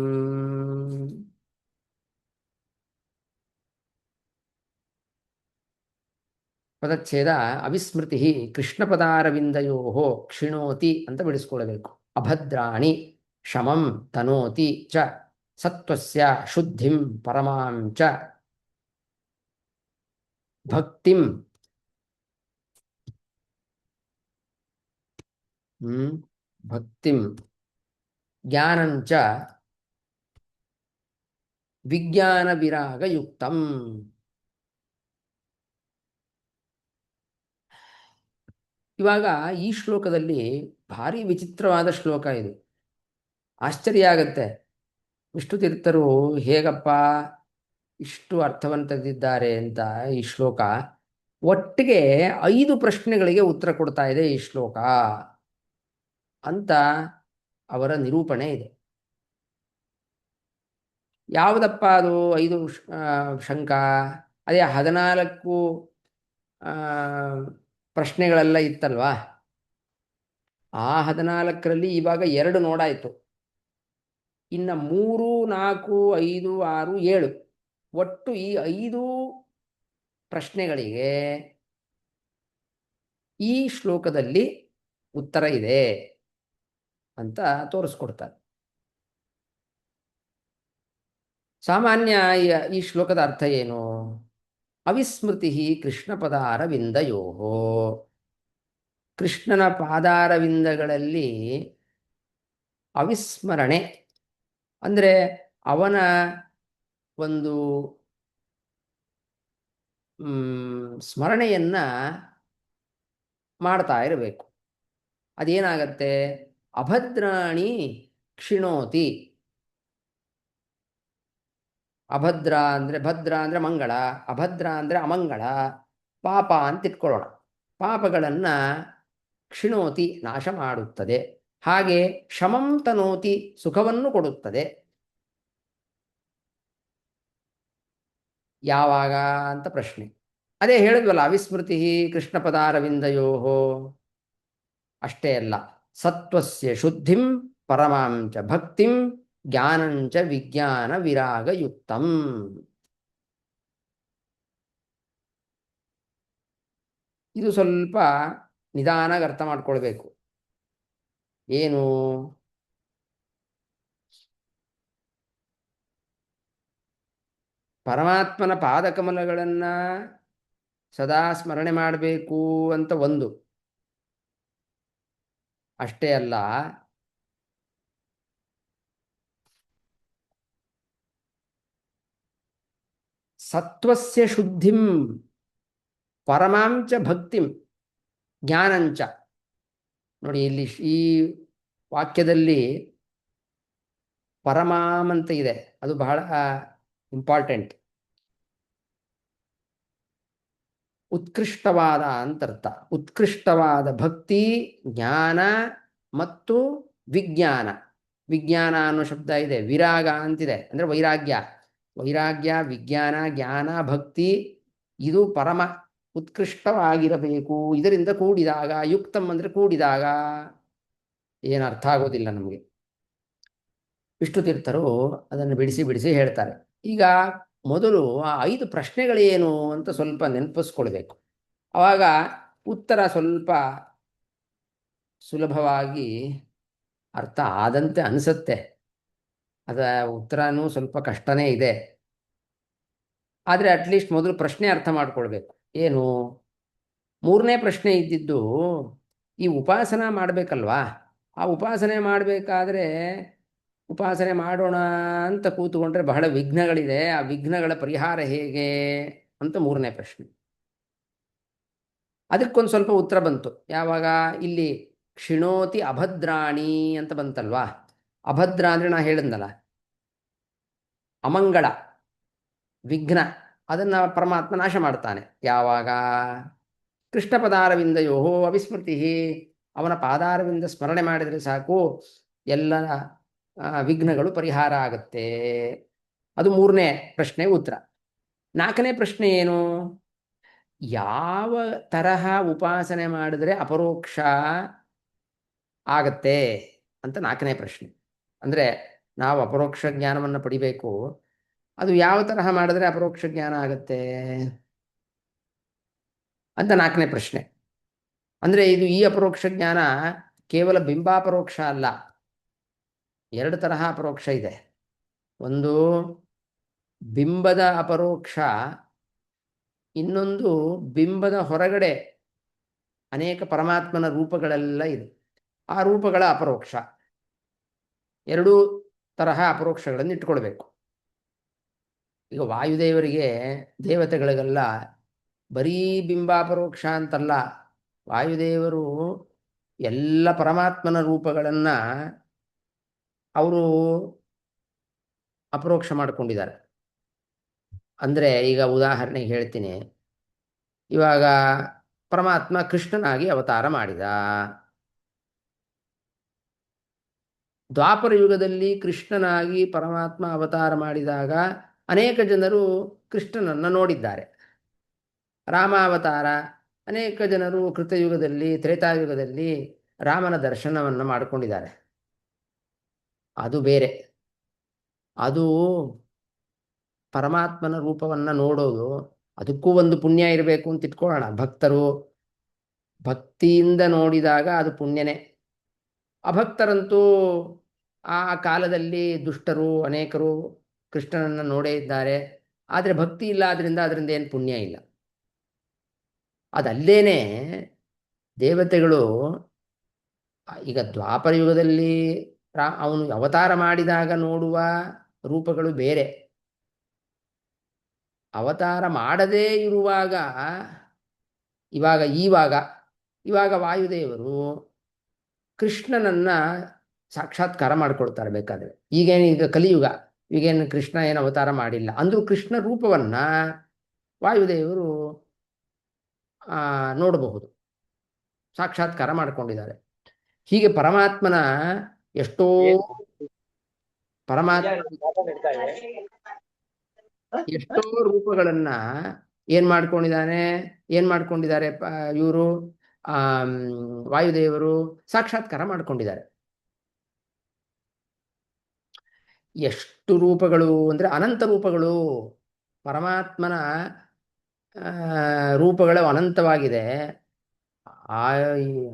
ಪದಚ್ಛೇದ ಅವಿಸ್ಮೃತಿ ಕೃಷ್ಣ ಪದಾರವಿಂದಯೋ ಕ್ಷಿಣೋತಿ ಅಂತ ಬಿಡಿಸ್ಕೊಳ್ಬೇಕು. ಅಭದ್ರಾಣಿ ಶಮಂ ತನೋತಿ ಚ ಸತ್ವಸ್ಯ ಶುದ್ಧಿಂ ಪರಮಾಂ ಚ ಭಕ್ತಿಂ ಭಕ್ತಿಂ ಜ್ಞಾನಂಚ ವಿಜ್ಞಾನ ವಿರಾಗಯುಕ್ತಂ. ಇವಾಗ ಈ ಶ್ಲೋಕದಲ್ಲಿ ಭಾರಿ ವಿಚಿತ್ರವಾದ ಶ್ಲೋಕ ಇದು. ಆಶ್ಚರ್ಯ ಆಗತ್ತೆ, ವಿಷ್ಣುತೀರ್ಥರು ಹೇಗಪ್ಪ ಇಷ್ಟು ಅರ್ಥವನ್ನು ತೆಗೆದಿದ್ದಾರೆ ಅಂತ. ಈ ಶ್ಲೋಕ ಒಟ್ಟಿಗೆ 5 ಪ್ರಶ್ನೆಗಳಿಗೆ ಉತ್ತರ ಕೊಡ್ತಾ ಇದೆ ಈ ಶ್ಲೋಕ ಅಂತ ಅವರ ನಿರೂಪಣೆ ಇದೆ. ಯಾವುದಪ್ಪ ಅದು 5 ಶಂಕ? ಅದೇ 14 ಪ್ರಶ್ನೆಗಳೆಲ್ಲ ಇತ್ತಲ್ವಾ, ಆ 14ರಲ್ಲಿ ಇವಾಗ 2 ನೋಡಾಯಿತು. ಇನ್ನು 3, 4, 5, 6, 7 ಒಟ್ಟು ಈ 5 ಪ್ರಶ್ನೆಗಳಿಗೆ ಈ ಶ್ಲೋಕದಲ್ಲಿ ಉತ್ತರ ಇದೆ ಅಂತ ತೋರಿಸ್ಕೊಡ್ತಾರೆ. ಸಾಮಾನ್ಯ ಈ ಶ್ಲೋಕದ ಅರ್ಥ ಏನು? ಅವಿಸ್ಮೃತಿ ಕೃಷ್ಣ ಪದಾರವಿಂದಯೋ, ಕೃಷ್ಣನ ಪಾದಾರವಿಂದಗಳಲ್ಲಿ ಅವಿಸ್ಮರಣೆ ಅಂದರೆ ಅವನ ಒಂದು ಸ್ಮರಣೆಯನ್ನ ಮಾಡ್ತಾ ಇರಬೇಕು. ಅದೇನಾಗತ್ತೆ? ಅಭದ್ರಾಣಿ ಕ್ಷಿಣೋತಿ. ಅಭದ್ರ ಅಂದರೆ, ಭದ್ರ ಅಂದರೆ ಮಂಗಳ, ಅಭದ್ರ ಅಂದರೆ ಅಮಂಗಳ, ಪಾಪ ಅಂತ ಇಟ್ಕೊಳ್ಳೋಣ. ಪಾಪಗಳನ್ನು ಕ್ಷಿಣೋತಿ ನಾಶ ಮಾಡುತ್ತದೆ. ಹಾಗೆ ಶಮಂ ತನೋತಿ ಸುಖವನ್ನು ಕೊಡುತ್ತದೆ. ಯಾವಾಗ ಅಂತ ಪ್ರಶ್ನೆ. ಅದೇ ಹೇಳಿದ್ವಲ್ಲ, ಅವಿಸ್ಮೃತಿ ಕೃಷ್ಣ ಪದಾರವಿಂದಯೋ. ಅಷ್ಟೇ ಅಲ್ಲ, ಸತ್ವಸ್ಯ ಶುದ್ಧಿಂ ಪರಮಾಂಚ ಭಕ್ತಿಂ ಜ್ಞಾನಂಚ ವಿಜ್ಞಾನ ವಿರಾಗಯುಕ್ತಂ. ಇದು ಸ್ವಲ್ಪ ನಿಧಾನಾಗಿ ಅರ್ಥ ಮಾಡ್ಕೊಳ್ಬೇಕು. ಏನು? ಪರಮಾತ್ಮನ ಪಾದಕಮಲಗಳನ್ನು ಸದಾ ಸ್ಮರಣೆ ಮಾಡಬೇಕು ಅಂತ ಒಂದು. ಅಷ್ಟೇ ಅಲ್ಲ, ಸತ್ವಸ್ಯ ಶುದ್ಧಿಂ ಪರಮಾಂಚ ಭಕ್ತಿಂ ಜ್ಞಾನಂಚ. ನೋಡಿ, ಇಲ್ಲಿ ಈ ವಾಕ್ಯದಲ್ಲಿ ಪರಮಾಮ್ ಅಂತ ಇದೆ, ಅದು ಬಹಳ ಇಂಪಾರ್ಟೆಂಟ್. ಉತ್ಕೃಷ್ಟವಾದ ಅಂತರ್ಥ. ಉತ್ಕೃಷ್ಟವಾದ ಭಕ್ತಿ, ಜ್ಞಾನ ಮತ್ತು ವಿಜ್ಞಾನ. ವಿಜ್ಞಾನ ಅನ್ನೋ ಶಬ್ದ ಇದೆ, ವಿರಾಗ ಅಂತಿದೆ, ಅಂದರೆ ವೈರಾಗ್ಯ. ವೈರಾಗ್ಯ, ವಿಜ್ಞಾನ, ಜ್ಞಾನ, ಭಕ್ತಿ, ಇದು ಪರಮ ಉತ್ಕೃಷ್ಟವಾಗಿರಬೇಕು. ಇದರಿಂದ ಕೂಡಿದಾಗ, ಯುಕ್ತಂ ಅಂದರೆ ಕೂಡಿದಾಗ. ಏನು ಅರ್ಥ ಆಗೋದಿಲ್ಲ ನಮಗೆ. ವಿಷ್ಣು ತೀರ್ಥರು ಅದನ್ನು ಬಿಡಿಸಿ ಬಿಡಿಸಿ ಹೇಳ್ತಾರೆ. ಈಗ ಮೊದಲು ಆ 5 ಪ್ರಶ್ನೆಗಳೇನು ಅಂತ ಸ್ವಲ್ಪ ನೆನಪಿಸ್ಕೊಳ್ಬೇಕು. ಆವಾಗ ಉತ್ತರ ಸ್ವಲ್ಪ ಸುಲಭವಾಗಿ ಅರ್ಥ ಆದಂತೆ ಅನಿಸುತ್ತೆ. ಅದ ಉತ್ತರನೂ ಸ್ವಲ್ಪ ಕಷ್ಟನೇ ಇದೆ. ಆದರೆ ಅಟ್ಲೀಸ್ಟ್ ಮೊದಲು ಪ್ರಶ್ನೆ ಅರ್ಥ ಮಾಡ್ಕೊಳ್ಬೇಕು. ಏನು? 3ನೇ ಪ್ರಶ್ನೆ ಇದ್ದಿದ್ದು, ಈ ಉಪಾಸನ ಮಾಡಬೇಕಲ್ವಾ, ಆ ಉಪಾಸನೆ ಮಾಡಬೇಕಾದ್ರೆ ಉಪಾಸನೆ ಮಾಡೋಣ ಅಂತ ಕೂತ್ಕೊಂಡ್ರೆ ಬಹಳ ವಿಘ್ನಗಳಿದೆ, ಆ ವಿಘ್ನಗಳ ಪರಿಹಾರ ಹೇಗೆ ಅಂತ 3ನೇ ಪ್ರಶ್ನೆ. ಅದಕ್ಕೊಂದು ಸ್ವಲ್ಪ ಉತ್ತರ ಬಂತು ಯಾವಾಗ? ಇಲ್ಲಿ ಕ್ಷಿಣೋತಿ ಅಭದ್ರಾಣಿ ಅಂತ ಬಂತಲ್ವಾ. ಅಭದ್ರ ಅಂದರೆ ನಾ ಹೇಳಿದ್ನಲ್ಲ, ಅಮಂಗಳ, ವಿಘ್ನ, ಅದನ್ನು ಪರಮಾತ್ಮ ನಾಶ ಮಾಡ್ತಾನೆ. ಯಾವಾಗ? ಕೃಷ್ಣ ಪದಾರವಿಂದಯೋ ಅವಿಸ್ಮೃತಿ. ಅವನ ಪಾದಾರವಿಂದ ಸ್ಮರಣೆ ಮಾಡಿದರೆ ಸಾಕು, ಎಲ್ಲ ವಿಘ್ನಗಳು ಪರಿಹಾರ ಆಗುತ್ತೆ. ಅದು 3ನೇ ಪ್ರಶ್ನೆ ಉತ್ತರ. 4ನೇ ಪ್ರಶ್ನೆ ಏನು? ಯಾವ ತರಹ ಉಪಾಸನೆ ಮಾಡಿದ್ರೆ ಅಪರೋಕ್ಷ ಆಗತ್ತೆ ಅಂತ 4ನೇ ಪ್ರಶ್ನೆ. ಅಂದರೆ ನಾವು ಅಪರೋಕ್ಷ ಜ್ಞಾನವನ್ನು ಪಡಿಬೇಕು, ಅದು ಯಾವ ತರಹ ಮಾಡಿದ್ರೆ ಅಪರೋಕ್ಷ ಜ್ಞಾನ ಆಗತ್ತೆ ಅಂತ 4ನೇ ಪ್ರಶ್ನೆ. ಅಂದರೆ ಇದು ಈ ಅಪರೋಕ್ಷ ಜ್ಞಾನ ಕೇವಲ ಬಿಂಬಾಪರೋಕ್ಷ ಅಲ್ಲ, 2 ತರಹ ಅಪರೋಕ್ಷ ಇದೆ. ಒಂದು ಬಿಂಬದ ಅಪರೋಕ್ಷ, ಇನ್ನೊಂದು ಬಿಂಬದ ಹೊರಗಡೆ ಅನೇಕ ಪರಮಾತ್ಮನ ರೂಪಗಳೆಲ್ಲ ಇದೆ, ಆ ರೂಪಗಳ ಅಪರೋಕ್ಷ. 2 ತರಹ ಅಪರೋಕ್ಷಗಳನ್ನು ಇಟ್ಕೊಳ್ಬೇಕು. ಈಗ ವಾಯುದೇವರಿಗೆ, ದೇವತೆಗಳಿಗೆಲ್ಲ ಬರೀ ಬಿಂಬಾಪರೋಕ್ಷ ಅಂತಲ್ಲ, ವಾಯುದೇವರು ಎಲ್ಲ ಪರಮಾತ್ಮನ ರೂಪಗಳನ್ನು ಅವರು ಅಪರೋಕ್ಷ ಮಾಡಿಕೊಂಡಿದ್ದಾರೆ. ಅಂದರೆ ಈಗ ಉದಾಹರಣೆಗೆ ಹೇಳ್ತೀನಿ, ಇವಾಗ ಪರಮಾತ್ಮ ಕೃಷ್ಣನಾಗಿ ಅವತಾರ ಮಾಡಿದ. ದ್ವಾಪರ ಯುಗದಲ್ಲಿ ಕೃಷ್ಣನಾಗಿ ಪರಮಾತ್ಮ ಅವತಾರ ಮಾಡಿದಾಗ ಅನೇಕ ಜನರು ಕೃಷ್ಣನನ್ನು ನೋಡಿದ್ದಾರೆ. ರಾಮಾವತಾರ, ಅನೇಕ ಜನರು ಕೃತಯುಗದಲ್ಲಿ, ತ್ರೇತಾಯುಗದಲ್ಲಿ ರಾಮನ ದರ್ಶನವನ್ನು ಮಾಡಿಕೊಂಡಿದ್ದಾರೆ. ಅದು ಬೇರೆ. ಅದು ಪರಮಾತ್ಮನ ರೂಪವನ್ನು ನೋಡೋದು, ಅದಕ್ಕೂ ಒಂದು ಪುಣ್ಯ ಇರಬೇಕು ಅಂತ ಇಟ್ಕೊಳ್ಳೋಣ. ಭಕ್ತರು ಭಕ್ತಿಯಿಂದ ನೋಡಿದಾಗ ಅದು ಪುಣ್ಯನೇ. ಅಭಕ್ತರಂತೂ ಆ ಕಾಲದಲ್ಲಿ ದುಷ್ಟರು ಅನೇಕರು ಕೃಷ್ಣನನ್ನು ನೋಡೇ ಇದ್ದಾರೆ, ಆದರೆ ಭಕ್ತಿ ಇಲ್ಲ, ಅದರಿಂದ ಏನು ಪುಣ್ಯ ಇಲ್ಲ. ಅದಲ್ಲೇನೆ ದೇವತೆಗಳು ಈಗ ದ್ವಾಪರ ಯುಗದಲ್ಲಿ ಅವನು ಅವತಾರ ಮಾಡಿದಾಗ ನೋಡುವ ರೂಪಗಳು ಬೇರೆ. ಅವತಾರ ಮಾಡದೇ ಇರುವಾಗ, ಇವಾಗ ವಾಯುದೇವರು ಕೃಷ್ಣನನ್ನು ಸಾಕ್ಷಾತ್ಕಾರ ಮಾಡಿಕೊಡ್ತಾರೆ. ಬೇಕಾದರೆ ಈಗ ಕಲಿಯುಗ, ಈಗೇನು ಕೃಷ್ಣ ಏನು ಅವತಾರ ಮಾಡಿಲ್ಲ ಅಂದರೂ ಕೃಷ್ಣ ರೂಪವನ್ನು ವಾಯುದೇವರು ನೋಡಬಹುದು, ಸಾಕ್ಷಾತ್ಕಾರ ಮಾಡಿಕೊಂಡಿದ್ದಾರೆ. ಹೀಗೆ ಪರಮಾತ್ಮನ ಎಷ್ಟೋ ಪರಮಾತ್ಮ ಎಷ್ಟೋ ರೂಪಗಳನ್ನ ಏನ್ ಮಾಡ್ಕೊಂಡಿದ್ದಾರೆ ಇವರು ಆ ವಾಯುದೇವರು ಸಾಕ್ಷಾತ್ಕಾರ ಮಾಡ್ಕೊಂಡಿದ್ದಾರೆ. ಎಷ್ಟು ರೂಪಗಳು ಅಂದ್ರೆ ಅನಂತ ರೂಪಗಳು. ಪರಮಾತ್ಮನ ರೂಪಗಳು ಅನಂತವಾಗಿದೆ. ಆ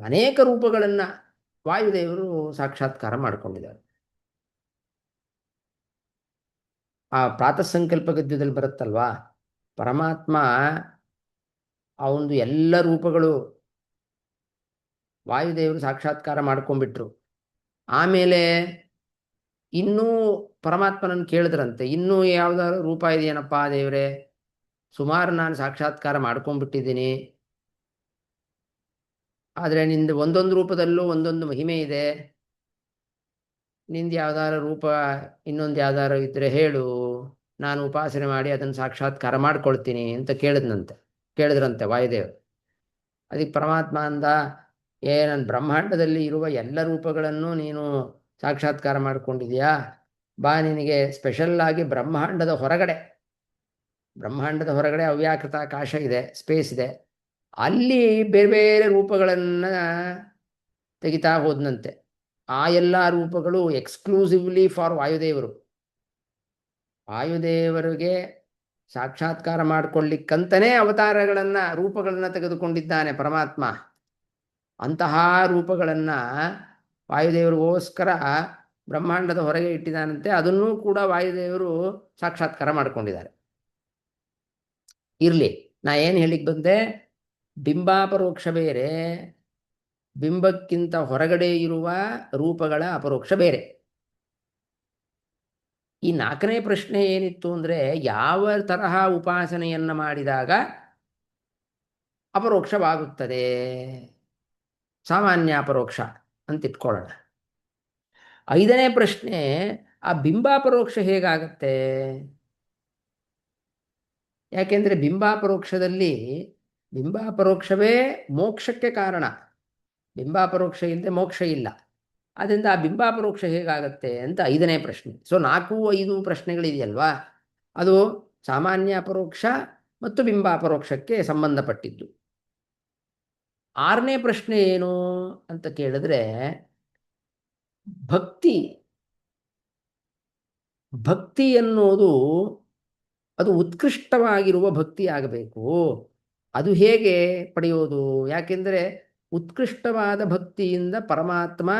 ಅನೇಕ ರೂಪಗಳನ್ನ ವಾಯುದೇವರು ಸಾಕ್ಷಾತ್ಕಾರ ಮಾಡ್ಕೊಂಡಿದ್ದಾರೆ. ಆ ಪ್ರಾತಃ ಸಂಕಲ್ಪ ಗದ್ಯದಲ್ಲಿ ಬರುತ್ತಲ್ವಾ, ಪರಮಾತ್ಮ ಅವನದು ಎಲ್ಲ ರೂಪಗಳು ವಾಯುದೇವರು ಸಾಕ್ಷಾತ್ಕಾರ ಮಾಡ್ಕೊಂಡ್ಬಿಟ್ರು. ಆಮೇಲೆ ಇನ್ನೂ ಪರಮಾತ್ಮನನ್ನು ಕೇಳಿದ್ರಂತೆ, ಇನ್ನೂ ಯಾವ್ದಾದ್ರು ರೂಪ ಇದೆಯೇನಪ್ಪ ದೇವರೇ, ಸುಮಾರು ನಾನು ಸಾಕ್ಷಾತ್ಕಾರ ಮಾಡ್ಕೊಂಡ್ಬಿಟ್ಟಿದ್ದೀನಿ, ಆದರೆ ನಿಂದು ಒಂದೊಂದು ರೂಪದಲ್ಲೂ ಒಂದೊಂದು ಮಹಿಮೆ ಇದೆ, ನಿಂದು ಯಾವ್ದಾರ ರೂಪ ಇನ್ನೊಂದು ಯಾವ್ದಾರು ಇದ್ರೆ ಹೇಳು, ನಾನು ಉಪಾಸನೆ ಮಾಡಿ ಅದನ್ನು ಸಾಕ್ಷಾತ್ಕಾರ ಮಾಡ್ಕೊಳ್ತೀನಿ ಅಂತ ಕೇಳಿದ್ರಂತೆ ವಾಯುದೇವರು. ಅದಕ್ಕೆ ಪರಮಾತ್ಮ ಅಂದ, ನನ್ನ ಬ್ರಹ್ಮಾಂಡದಲ್ಲಿ ಇರುವ ಎಲ್ಲ ರೂಪಗಳನ್ನು ನೀನು ಸಾಕ್ಷಾತ್ಕಾರ ಮಾಡ್ಕೊಂಡಿದ್ಯಾ, ಬಾ ನಿನಗೆ ಸ್ಪೆಷಲ್ ಆಗಿ ಬ್ರಹ್ಮಾಂಡದ ಹೊರಗಡೆ ಅವ್ಯಾಕೃತ ಆಕಾಶ ಇದೆ, ಸ್ಪೇಸ್ ಇದೆ, ಅಲ್ಲಿ ಬೇರೆ ಬೇರೆ ರೂಪಗಳನ್ನ ತೆಗಿತಾ ಹೋದ್ನಂತೆ. ಆ ಎಲ್ಲ ರೂಪಗಳು ಎಕ್ಸ್ಕ್ಲೂಸಿವ್ಲಿ ಫಾರ್ ವಾಯುದೇವರಿಗೆ ಸಾಕ್ಷಾತ್ಕಾರ ಮಾಡಿಕೊಳ್ಳಿಕ್ಕಂತನೇ ರೂಪಗಳನ್ನ ತೆಗೆದುಕೊಂಡಿದ್ದಾನೆ ಪರಮಾತ್ಮ. ಅಂತಹ ರೂಪಗಳನ್ನ ವಾಯುದೇವರಿಗೋಸ್ಕರ ಬ್ರಹ್ಮಾಂಡದ ಹೊರಗೆ ಇಟ್ಟಿದ್ದಾನಂತೆ. ಅದನ್ನೂ ಕೂಡ ವಾಯುದೇವರು ಸಾಕ್ಷಾತ್ಕಾರ ಮಾಡಿಕೊಂಡಿದ್ದಾರೆ. ಇರ್ಲಿ, ನಾ ಏನು ಹೇಳಿಕ್ ಬಂದೆ, ಬಿಂಬಾಪರೋಕ್ಷ ಬೇರೆ, ಬಿಂಬಕ್ಕಿಂತ ಹೊರಗಡೆ ಇರುವ ರೂಪಗಳ ಅಪರೋಕ್ಷ ಬೇರೆ. ಈ 4ನೇ ಪ್ರಶ್ನೆ ಏನಿತ್ತು ಅಂದ್ರೆ, ಯಾವ ತರಹ ಉಪಾಸನೆಯನ್ನ ಮಾಡಿದಾಗ ಅಪರೋಕ್ಷವಾಗುತ್ತದೆ, ಸಾಮಾನ್ಯ ಅಪರೋಕ್ಷ ಅಂತ ಇಟ್ಕೊಳ್ಳೋಣ. 5ನೇ ಪ್ರಶ್ನೆ, ಆ ಬಿಂಬಾಪರೋಕ್ಷ ಹೇಗಾಗತ್ತೆ? ಯಾಕೆಂದ್ರೆ ಬಿಂಬಾಪರೋಕ್ಷವೇ ಮೋಕ್ಷಕ್ಕೆ ಕಾರಣ. ಬಿಂಬಾಪರೋಕ್ಷ ಇಲ್ಲದೆ ಮೋಕ್ಷ ಇಲ್ಲ. ಅದರಿಂದ ಆ ಬಿಂಬಾಪರೋಕ್ಷ ಹೇಗಾಗತ್ತೆ ಅಂತ 5ನೇ ಪ್ರಶ್ನೆ. ಸೊ 4, 5 ಪ್ರಶ್ನೆಗಳಿದೆಯಲ್ವಾ, ಅದು ಸಾಮಾನ್ಯ ಅಪರೋಕ್ಷ ಮತ್ತು ಬಿಂಬಾಪರೋಕ್ಷಕ್ಕೆ ಸಂಬಂಧಪಟ್ಟಿದ್ದು. 6ನೇ ಪ್ರಶ್ನೆ ಏನು ಅಂತ ಕೇಳಿದ್ರೆ, ಭಕ್ತಿ ಎನ್ನುವುದು ಅದು ಉತ್ಕೃಷ್ಟವಾಗಿರುವ ಭಕ್ತಿ ಆಗಬೇಕು. ಅದು ಹೇಗೆ ಪಡೆಯೋದು? ಯಾಕೆಂದರೆ ಉತ್ಕೃಷ್ಟವಾದ ಭಕ್ತಿಯಿಂದ ಪರಮಾತ್ಮ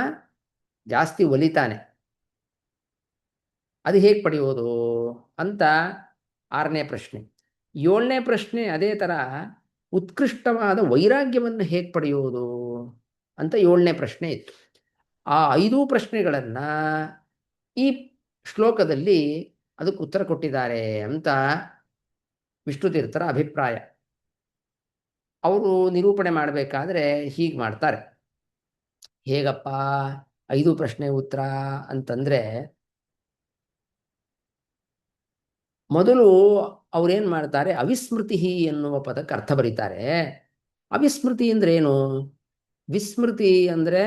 ಜಾಸ್ತಿ ಒಲಿತಾನೆ. ಅದು ಹೇಗೆ ಪಡೆಯೋದು ಅಂತ 6ನೇ ಪ್ರಶ್ನೆ. 7ನೇ ಪ್ರಶ್ನೆ ಅದೇ ಥರ, ಉತ್ಕೃಷ್ಟವಾದ ವೈರಾಗ್ಯವನ್ನು ಹೇಗೆ ಪಡೆಯೋದು ಅಂತ 7ನೇ ಪ್ರಶ್ನೆ ಇತ್ತು. ಆ 5 ಪ್ರಶ್ನೆಗಳನ್ನು ಈ ಶ್ಲೋಕದಲ್ಲಿ ಅದಕ್ಕೆ ಉತ್ತರ ಕೊಟ್ಟಿದ್ದಾರೆ ಅಂತ ವಿಷ್ಣುತೀರ್ಥರ ಅಭಿಪ್ರಾಯ. ಅವರು ನಿರೂಪಣೆ ಮಾಡಬೇಕಾದ್ರೆ ಹೀಗೆ ಮಾಡ್ತಾರೆ. ಹೇಗಪ್ಪ 5 ಪ್ರಶ್ನೆ ಉತ್ತರ ಅಂತಂದ್ರೆ, ಮೊದಲು ಅವ್ರೇನ್ ಮಾಡ್ತಾರೆ, ಅವಿಸ್ಮೃತಿ ಎನ್ನುವ ಪದಕ್ಕೆ ಅರ್ಥ ಬರೀತಾರೆ. ಅವಿಸ್ಮೃತಿ ಅಂದ್ರೆ ಏನು? ವಿಸ್ಮೃತಿ ಅಂದ್ರೆ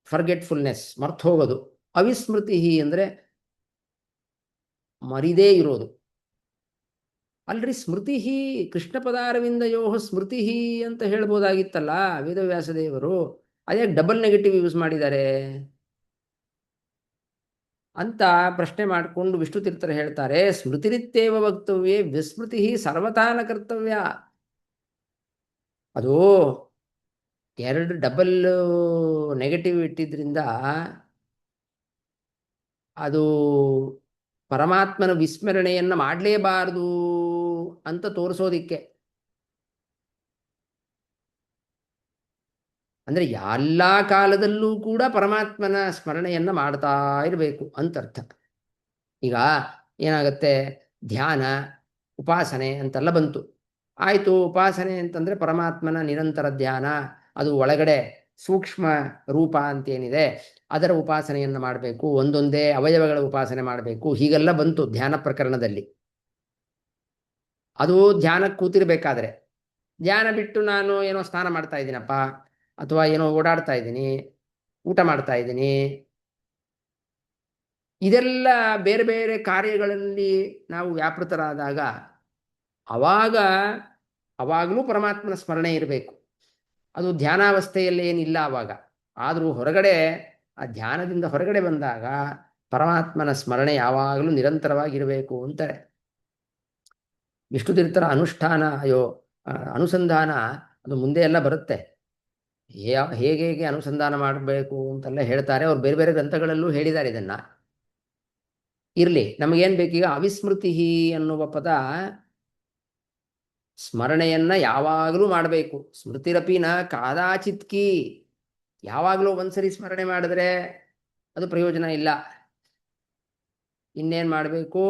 ಫರ್ಗೆಟ್ಫುಲ್ನೆಸ್, ಮರ್ತು ಹೋಗೋದು. ಅವಿಸ್ಮೃತಿ ಅಂದ್ರೆ ಮರಿದೇ ಇರೋದು. ಅಲ್ರಿ, ಸ್ಮೃತಿ ಕೃಷ್ಣ ಪದಾರವಿಂದಯೋ ಸ್ಮೃತಿ ಅಂತ ಹೇಳ್ಬೋದಾಗಿತ್ತಲ್ಲ ವೇದವ್ಯಾಸ ದೇವರು, ಅದೇ ಡಬಲ್ ನೆಗೆಟಿವ್ ಯೂಸ್ ಮಾಡಿದ್ದಾರೆ ಅಂತ ಪ್ರಶ್ನೆ ಮಾಡಿಕೊಂಡು ವಿಷ್ಣುತೀರ್ಥರು ಹೇಳ್ತಾರೆ, ಸ್ಮೃತಿರಿತ್ಯೇವ ವಕ್ತವ್ಯೇ ವಿಸ್ಮೃತಿ ಸರ್ವತಾನ ಕರ್ತವ್ಯ. ಅದು 2 ಡಬಲ್ ನೆಗೆಟಿವ್ ಇಟ್ಟಿದ್ರಿಂದ ಅದು ಪರಮಾತ್ಮನ ವಿಸ್ಮರಣೆಯನ್ನ ಮಾಡಲೇಬಾರದು ಅಂತ ತೋರಿಸೋದಿಕ್ಕೆ. ಅಂದ್ರೆ ಎಲ್ಲ ಕಾಲದಲ್ಲೂ ಕೂಡ ಪರಮಾತ್ಮನ ಸ್ಮರಣೆಯನ್ನ ಮಾಡ್ತಾ ಇರಬೇಕು ಅಂತ ಅರ್ಥ. ಈಗ ಏನಾಗುತ್ತೆ, ಧ್ಯಾನ ಉಪಾಸನೆ ಅಂತೆಲ್ಲ ಬಂತು. ಆಯಿತು, ಉಪಾಸನೆ ಅಂತಂದ್ರೆ ಪರಮಾತ್ಮನ ನಿರಂತರ ಧ್ಯಾನ, ಅದು ಒಳಗಡೆ ಸೂಕ್ಷ್ಮ ರೂಪ ಅಂತೇನಿದೆ ಅದರ ಉಪಾಸನೆಯನ್ನು ಮಾಡಬೇಕು, ಒಂದೊಂದೇ ಅವಯವಗಳ ಉಪಾಸನೆ ಮಾಡಬೇಕು, ಹೀಗೆಲ್ಲ ಬಂತು ಧ್ಯಾನ ಪ್ರಕರಣದಲ್ಲಿ. ಅದು ಧ್ಯಾನಕ್ಕೆ ಕೂತಿರ್ಬೇಕಾದ್ರೆ, ಧ್ಯಾನ ಬಿಟ್ಟು ನಾನು ಏನೋ ಸ್ನಾನ ಮಾಡ್ತಾ ಇದ್ದೀನಪ್ಪ, ಅಥವಾ ಏನೋ ಓಡಾಡ್ತಾ ಇದ್ದೀನಿ, ಊಟ ಮಾಡ್ತಾ ಇದ್ದೀನಿ, ಇದೆಲ್ಲ ಬೇರೆ ಬೇರೆ ಕಾರ್ಯಗಳಲ್ಲಿ ನಾವು ವ್ಯಾಪೃತರಾದಾಗ ಅವಾಗ ಅವಾಗಲೂ ಪರಮಾತ್ಮನ ಸ್ಮರಣೆ ಇರಬೇಕು. ಅದು ಧ್ಯಾನಾವಸ್ಥೆಯಲ್ಲಿ ಏನಿಲ್ಲ ಆವಾಗ. ಆದರೂ ಹೊರಗಡೆ ಆ ಧ್ಯಾನದಿಂದ ಹೊರಗಡೆ ಬಂದಾಗ ಪರಮಾತ್ಮನ ಸ್ಮರಣೆ ಯಾವಾಗಲೂ ನಿರಂತರವಾಗಿರಬೇಕು ಅಂತಾರೆ. ವಿಷ್ಣು ತೀರ್ಥರ ಅನುಷ್ಠಾನ ಅನುಸಂಧಾನ ಅದು ಮುಂದೆ ಎಲ್ಲ ಬರುತ್ತೆ. ಹೇಗೆ ಹೇಗೆ ಅನುಸಂಧಾನ ಮಾಡಬೇಕು ಅಂತೆಲ್ಲ ಹೇಳ್ತಾರೆ. ಅವ್ರು ಬೇರೆ ಬೇರೆ ಗ್ರಂಥಗಳಲ್ಲೂ ಹೇಳಿದ್ದಾರೆ ಇದನ್ನ. ಇರಲಿ, ನಮಗೇನು ಬೇಕೀಗ ಅವಿಸ್ಮೃತಿ ಅನ್ನುವ ಪದ, ಸ್ಮರಣೆಯನ್ನ ಯಾವಾಗಲೂ ಮಾಡಬೇಕು. ಸ್ಮೃತಿರಪಿನ ಕಾದಾಚಿತ್ಕಿ, ಯಾವಾಗಲೂ ಒಂದ್ಸರಿ ಸ್ಮರಣೆ ಮಾಡಿದ್ರೆ ಅದು ಪ್ರಯೋಜನ ಇಲ್ಲ. ಇನ್ನೇನು ಮಾಡಬೇಕು?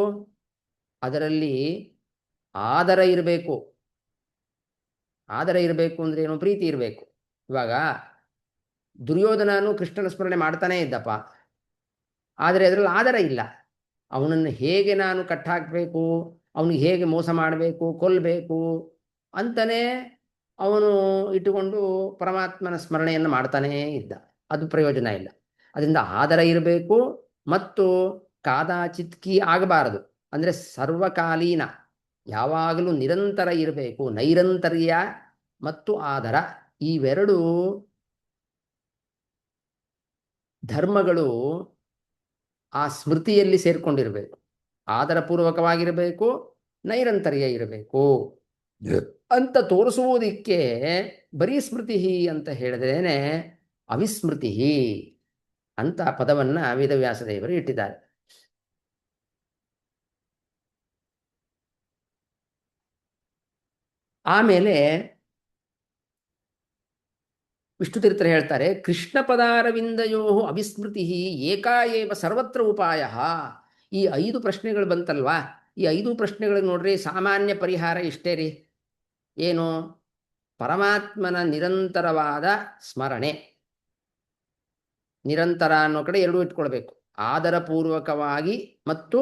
ಅದರಲ್ಲಿ ಆದರ ಇರಬೇಕು. ಆದರ ಇರಬೇಕು ಅಂದ್ರೆ ಏನು? ಪ್ರೀತಿ ಇರಬೇಕು. ಇವಾಗ ದುರ್ಯೋಧನನು ಕೃಷ್ಣನ ಸ್ಮರಣೆ ಮಾಡ್ತಾನೇ ಇದ್ದಪ್ಪ, ಆದರೆ ಅದರಲ್ಲಿ ಆದರ ಇಲ್ಲ. ಅವನನ್ನು ಹೇಗೆ ನಾನು ಕಟ್ಟಾಕಬೇಕು, ಅವನಿಗೆ ಹೇಗೆ ಮೋಸ ಮಾಡಬೇಕು, ಕೊಲ್ಲಬೇಕು ಅಂತಲೇ ಅವನು ಇಟ್ಟುಕೊಂಡು ಪರಮಾತ್ಮನ ಸ್ಮರಣೆಯನ್ನು ಮಾಡ್ತಾನೇ ಇದ್ದ. ಅದು ಪ್ರಯೋಜನ ಇಲ್ಲ. ಅದರಿಂದ ಆದರ ಇರಬೇಕು ಮತ್ತು ಕಾದಾಚಿತ್ಕಿ ಆಗಬಾರದು. ಅಂದರೆ ಸರ್ವಕಾಲೀನ, ಯಾವಾಗಲೂ ನಿರಂತರ ಇರಬೇಕು. ನೈರಂತರ್ಯ ಮತ್ತು ಆದರ, ಇವೆರಡು ಧರ್ಮಗಳು ಆ ಸ್ಮೃತಿಯಲ್ಲಿ ಸೇರ್ಕೊಂಡಿರಬೇಕು. ಆದರಪೂರ್ವಕವಾಗಿರಬೇಕು, ನೈರಂತರ್ಯ ಇರಬೇಕು ಅಂತ ತೋರಿಸುವುದಕ್ಕೆ ಬರೀ ಸ್ಮೃತಿ ಅಂತ ಹೇಳಿದ್ರೇನೆ ಅವಿಸ್ಮೃತಿ ಅಂತ ಪದವನ್ನು ವೇದವ್ಯಾಸದೇವರು ಇಟ್ಟಿದ್ದಾರೆ. ಆಮೇಲೆ ವಿಷ್ಣುತೀರ್ಥರು ಹೇಳ್ತಾರೆ, ಕೃಷ್ಣ ಪದಾರವಿಂದಯೋ ಅವಿಸ್ಮೃತಿ ಏಕಾಏವ ಸರ್ವತ್ರ ಉಪಾಯ. ಈ 5 ಪ್ರಶ್ನೆಗಳು ಬಂತಲ್ವಾ, ಈ 5 ಪ್ರಶ್ನೆಗಳಿಗೆ ನೋಡ್ರಿ ಸಾಮಾನ್ಯ ಪರಿಹಾರ ಇಷ್ಟೇ ರೀ. ಏನು? ಪರಮಾತ್ಮನ ನಿರಂತರವಾದ ಸ್ಮರಣೆ. ನಿರಂತರ ಅನ್ನೋ ಕಡೆ ಎರಡೂ ಇಟ್ಕೊಳ್ಬೇಕು. ಆದರಪೂರ್ವಕವಾಗಿ ಮತ್ತು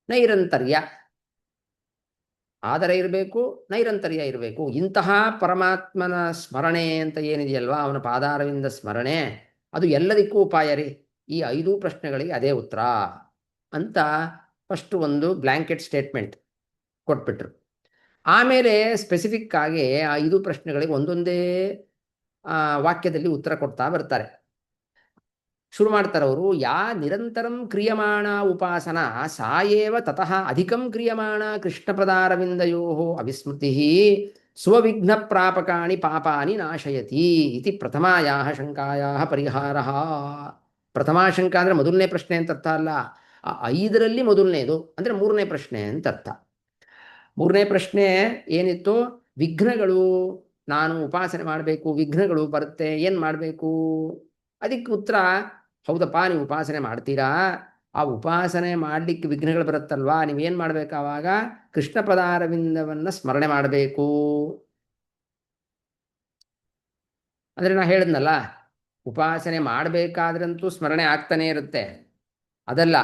ನೈರಂತರ್ಯ. ಆದರ ಇರಬೇಕು, ನೈರಂತರ್ಯ ಇರಬೇಕು. ಇಂತಹ ಪರಮಾತ್ಮನ ಸ್ಮರಣೆ ಅಂತ ಏನಿದೆಯಲ್ವಾ, ಅವನ ಪಾದಾರವಿಂದ ಸ್ಮರಣೆ, ಅದು ಎಲ್ಲದಕ್ಕೂ ಉಪಾಯ ರೀ. ಈ 5 ಪ್ರಶ್ನೆಗಳಿಗೆ ಅದೇ ಉತ್ತರ ಅಂತ ಫಸ್ಟ್ ಒಂದು ಬ್ಲ್ಯಾಂಕೆಟ್ ಸ್ಟೇಟ್ಮೆಂಟ್ ಕೊಟ್ಬಿಟ್ರು. ಆಮೇಲೆ ಸ್ಪೆಸಿಫಿಕ್ ಆಗಿ ಆ 5 ಪ್ರಶ್ನೆಗಳಿಗೆ ಒಂದೊಂದೇ ವಾಕ್ಯದಲ್ಲಿ ಉತ್ತರ ಕೊಡ್ತಾ ಬರ್ತಾರೆ. ಶುರು ಮಾಡ್ತಾರೆ ಅವರು, ಯಾ ನಿರಂತರಂ ಕ್ರಿಯಮಾಣ ಉಪಾಸನ ಸಾಯೇವ ತತಃ ಅಧಿಕಂ ಕ್ರಿಯಮಾಣ ಕೃಷ್ಣಪದಾರವಿಂದಯೋ ಅವಿಸ್ಮೃತಿ ಸ್ವವಿಘ್ನ ಪ್ರಾಪಕಾಣಿ ಪಾಪಾನಿ ನಾಶಯತಿ ಇತಿ ಪ್ರಥಮಾಯಾ ಶಂಕಾಯಾ ಪರಿಹಾರ. ಪ್ರಥಮಾ ಶಂಕ ಅಂದರೆ ಮೊದಲನೇ ಪ್ರಶ್ನೆ ಅಂತ ಅರ್ಥ ಅಲ್ಲ. ಆ 5ರಲ್ಲಿ ಮೊದಲನೇದು ಅಂದರೆ 3ನೇ ಪ್ರಶ್ನೆ ಅಂತ ಅರ್ಥ. 3ನೇ ಪ್ರಶ್ನೆ ಏನಿತ್ತು? ವಿಘ್ನಗಳು, ನಾನು ಉಪಾಸನೆ ಮಾಡಬೇಕು, ವಿಘ್ನಗಳು ಬರುತ್ತೆ, ಏನು ಮಾಡಬೇಕು? ಅದಕ್ಕೆ ಉತ್ತರ, ಹೌದಪ್ಪ ನೀವು ಉಪಾಸನೆ ಮಾಡ್ತೀರಾ, ಆ ಉಪಾಸನೆ ಮಾಡಲಿಕ್ಕೆ ವಿಘ್ನಗಳು ಬರುತ್ತಲ್ವಾ, ನೀವೇನು ಮಾಡಬೇಕು? ಆವಾಗ ಕೃಷ್ಣ ಪದಾರವಿಂದವನ್ನು ಸ್ಮರಣೆ ಮಾಡಬೇಕು. ಅಂದರೆ ನಾ ಹೇಳಿದ್ನಲ್ಲ, ಉಪಾಸನೆ ಮಾಡಬೇಕಾದ್ರಂತೂ ಸ್ಮರಣೆ ಆಗ್ತಾನೆ ಇರುತ್ತೆ, ಅದಲ್ಲ.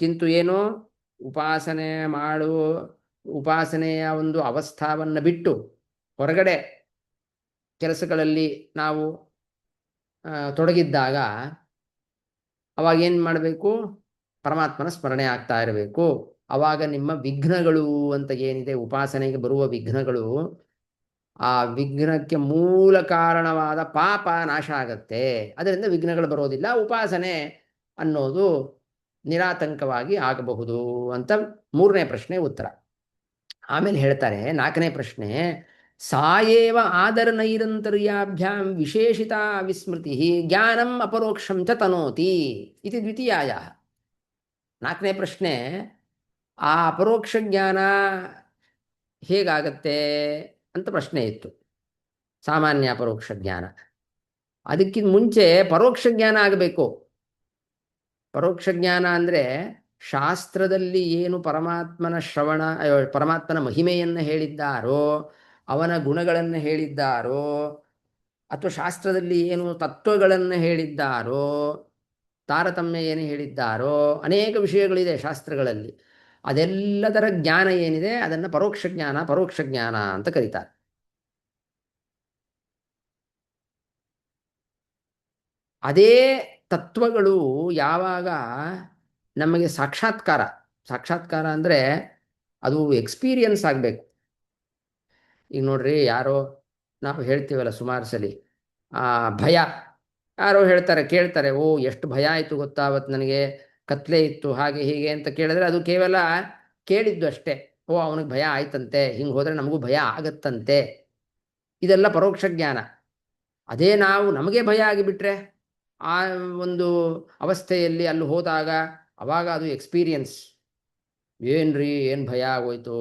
ಕಿಂತು ಏನು? ಉಪಾಸನೆಯ ಒಂದು ಅವಸ್ಥಾವನ್ನು ಬಿಟ್ಟು ಹೊರಗಡೆ ಕೆಲಸಗಳಲ್ಲಿ ನಾವು ತೊಡಗಿದ್ದಾಗ ಅವಾಗ ಏನು ಮಾಡಬೇಕು? ಪರಮಾತ್ಮನ ಸ್ಮರಣೆ ಆಗ್ತಾ ಇರಬೇಕು. ಆವಾಗ ನಿಮ್ಮ ವಿಘ್ನಗಳು ಅಂತ ಏನಿದೆ, ಉಪಾಸನೆಗೆ ಬರುವ ವಿಘ್ನಗಳು, ಆ ವಿಘ್ನಕ್ಕೆ ಮೂಲ ಕಾರಣವಾದ ಪಾಪ ನಾಶ ಆಗತ್ತೆ. ಅದರಿಂದ ವಿಘ್ನಗಳು ಬರೋದಿಲ್ಲ, ಉಪಾಸನೆ ಅನ್ನೋದು ನಿರಾತಂಕವಾಗಿ ಆಗಬಹುದು ಅಂತ 3ನೇ ಪ್ರಶ್ನೆ ಉತ್ತರ. ಆಮೇಲೆ ಹೇಳ್ತಾರೆ 4ನೇ ಪ್ರಶ್ನೆ, ಸಾಯೇವ ಆದರ ನೈರಂತರ್ಯಾಭ್ಯಾಂ ವಿಶೇಷಿತ ವಿಸ್ಮೃತಿ ಜ್ಞಾನಂ ಅಪರೋಕ್ಷಂ ಚ ತನೋತಿ ಇತಿ ದ್ವಿತೀಯಾಯ. 4ನೇ ಪ್ರಶ್ನೆ, ಆ ಅಪರೋಕ್ಷ ಜ್ಞಾನ ಹೇಗಾಗತ್ತೆ ಅಂತ ಪ್ರಶ್ನೆ ಇತ್ತು. ಸಾಮಾನ್ಯ ಅಪರೋಕ್ಷ ಜ್ಞಾನ, ಅದಕ್ಕಿಂತ ಮುಂಚೆ ಪರೋಕ್ಷ ಜ್ಞಾನ ಆಗಬೇಕು. ಪರೋಕ್ಷ ಜ್ಞಾನ ಅಂದರೆ ಶಾಸ್ತ್ರದಲ್ಲಿ ಏನು ಪರಮಾತ್ಮನ ಶ್ರವಣ, ಪರಮಾತ್ಮನ ಮಹಿಮೆಯನ್ನು ಹೇಳಿದ್ದಾರೋ, ಅವನ ಗುಣಗಳನ್ನು ಹೇಳಿದ್ದಾರೋ, ಅಥವಾ ಶಾಸ್ತ್ರದಲ್ಲಿ ಏನು ತತ್ವಗಳನ್ನು ಹೇಳಿದ್ದಾರೋ, ತಾರತಮ್ಯ ಏನು ಹೇಳಿದ್ದಾರೋ, ಅನೇಕ ವಿಷಯಗಳಿದೆ ಶಾಸ್ತ್ರಗಳಲ್ಲಿ. ಅದೆಲ್ಲದರ ಜ್ಞಾನ ಏನಿದೆ ಅದನ್ನು ಪರೋಕ್ಷ ಜ್ಞಾನ ಅಂತ ಕರೀತಾರೆ. ಅದೇ ತತ್ವಗಳು ಯಾವಾಗ ನಮಗೆ ಸಾಕ್ಷಾತ್ಕಾರ ಅಂದರೆ ಅದು ಎಕ್ಸ್ಪೀರಿಯನ್ಸ್ ಆಗಬೇಕು. ಈಗ ನೋಡ್ರಿ, ಯಾರೋ ನಾವು ಹೇಳ್ತೀವಲ್ಲ ಸುಮಾರು ಸಲಿ ಭಯ, ಯಾರೋ ಹೇಳ್ತಾರೆ, ಕೇಳ್ತಾರೆ, ಓ ಎಷ್ಟು ಭಯ ಆಯಿತು ಗೊತ್ತಾ ಅವತ್ತು ನನಗೆ, ಕತ್ಲೆ ಇತ್ತು ಹಾಗೆ ಹೀಗೆ ಅಂತ ಕೇಳಿದ್ರೆ ಅದು ಕೇವಲ ಕೇಳಿದ್ದು ಅಷ್ಟೇ. ಓ ಅವನಿಗೆ ಭಯ ಆಯ್ತಂತೆ, ಹಿಂಗೆ ಹೋದರೆ ನಮಗೂ ಭಯ ಆಗತ್ತಂತೆ, ಇದೆಲ್ಲ ಪರೋಕ್ಷ ಜ್ಞಾನ. ಅದೇ ನಾವು ನಮಗೆ ಭಯ ಆಗಿಬಿಟ್ರೆ ಆ ಒಂದು ಅವಸ್ಥೆಯಲ್ಲಿ ಅಲ್ಲಿ ಹೋದಾಗ ಅವಾಗ ಅದು ಎಕ್ಸ್ಪೀರಿಯನ್ಸ್. ಏನ್ರಿ ಏನು ಭಯ ಆಗೋಯ್ತು,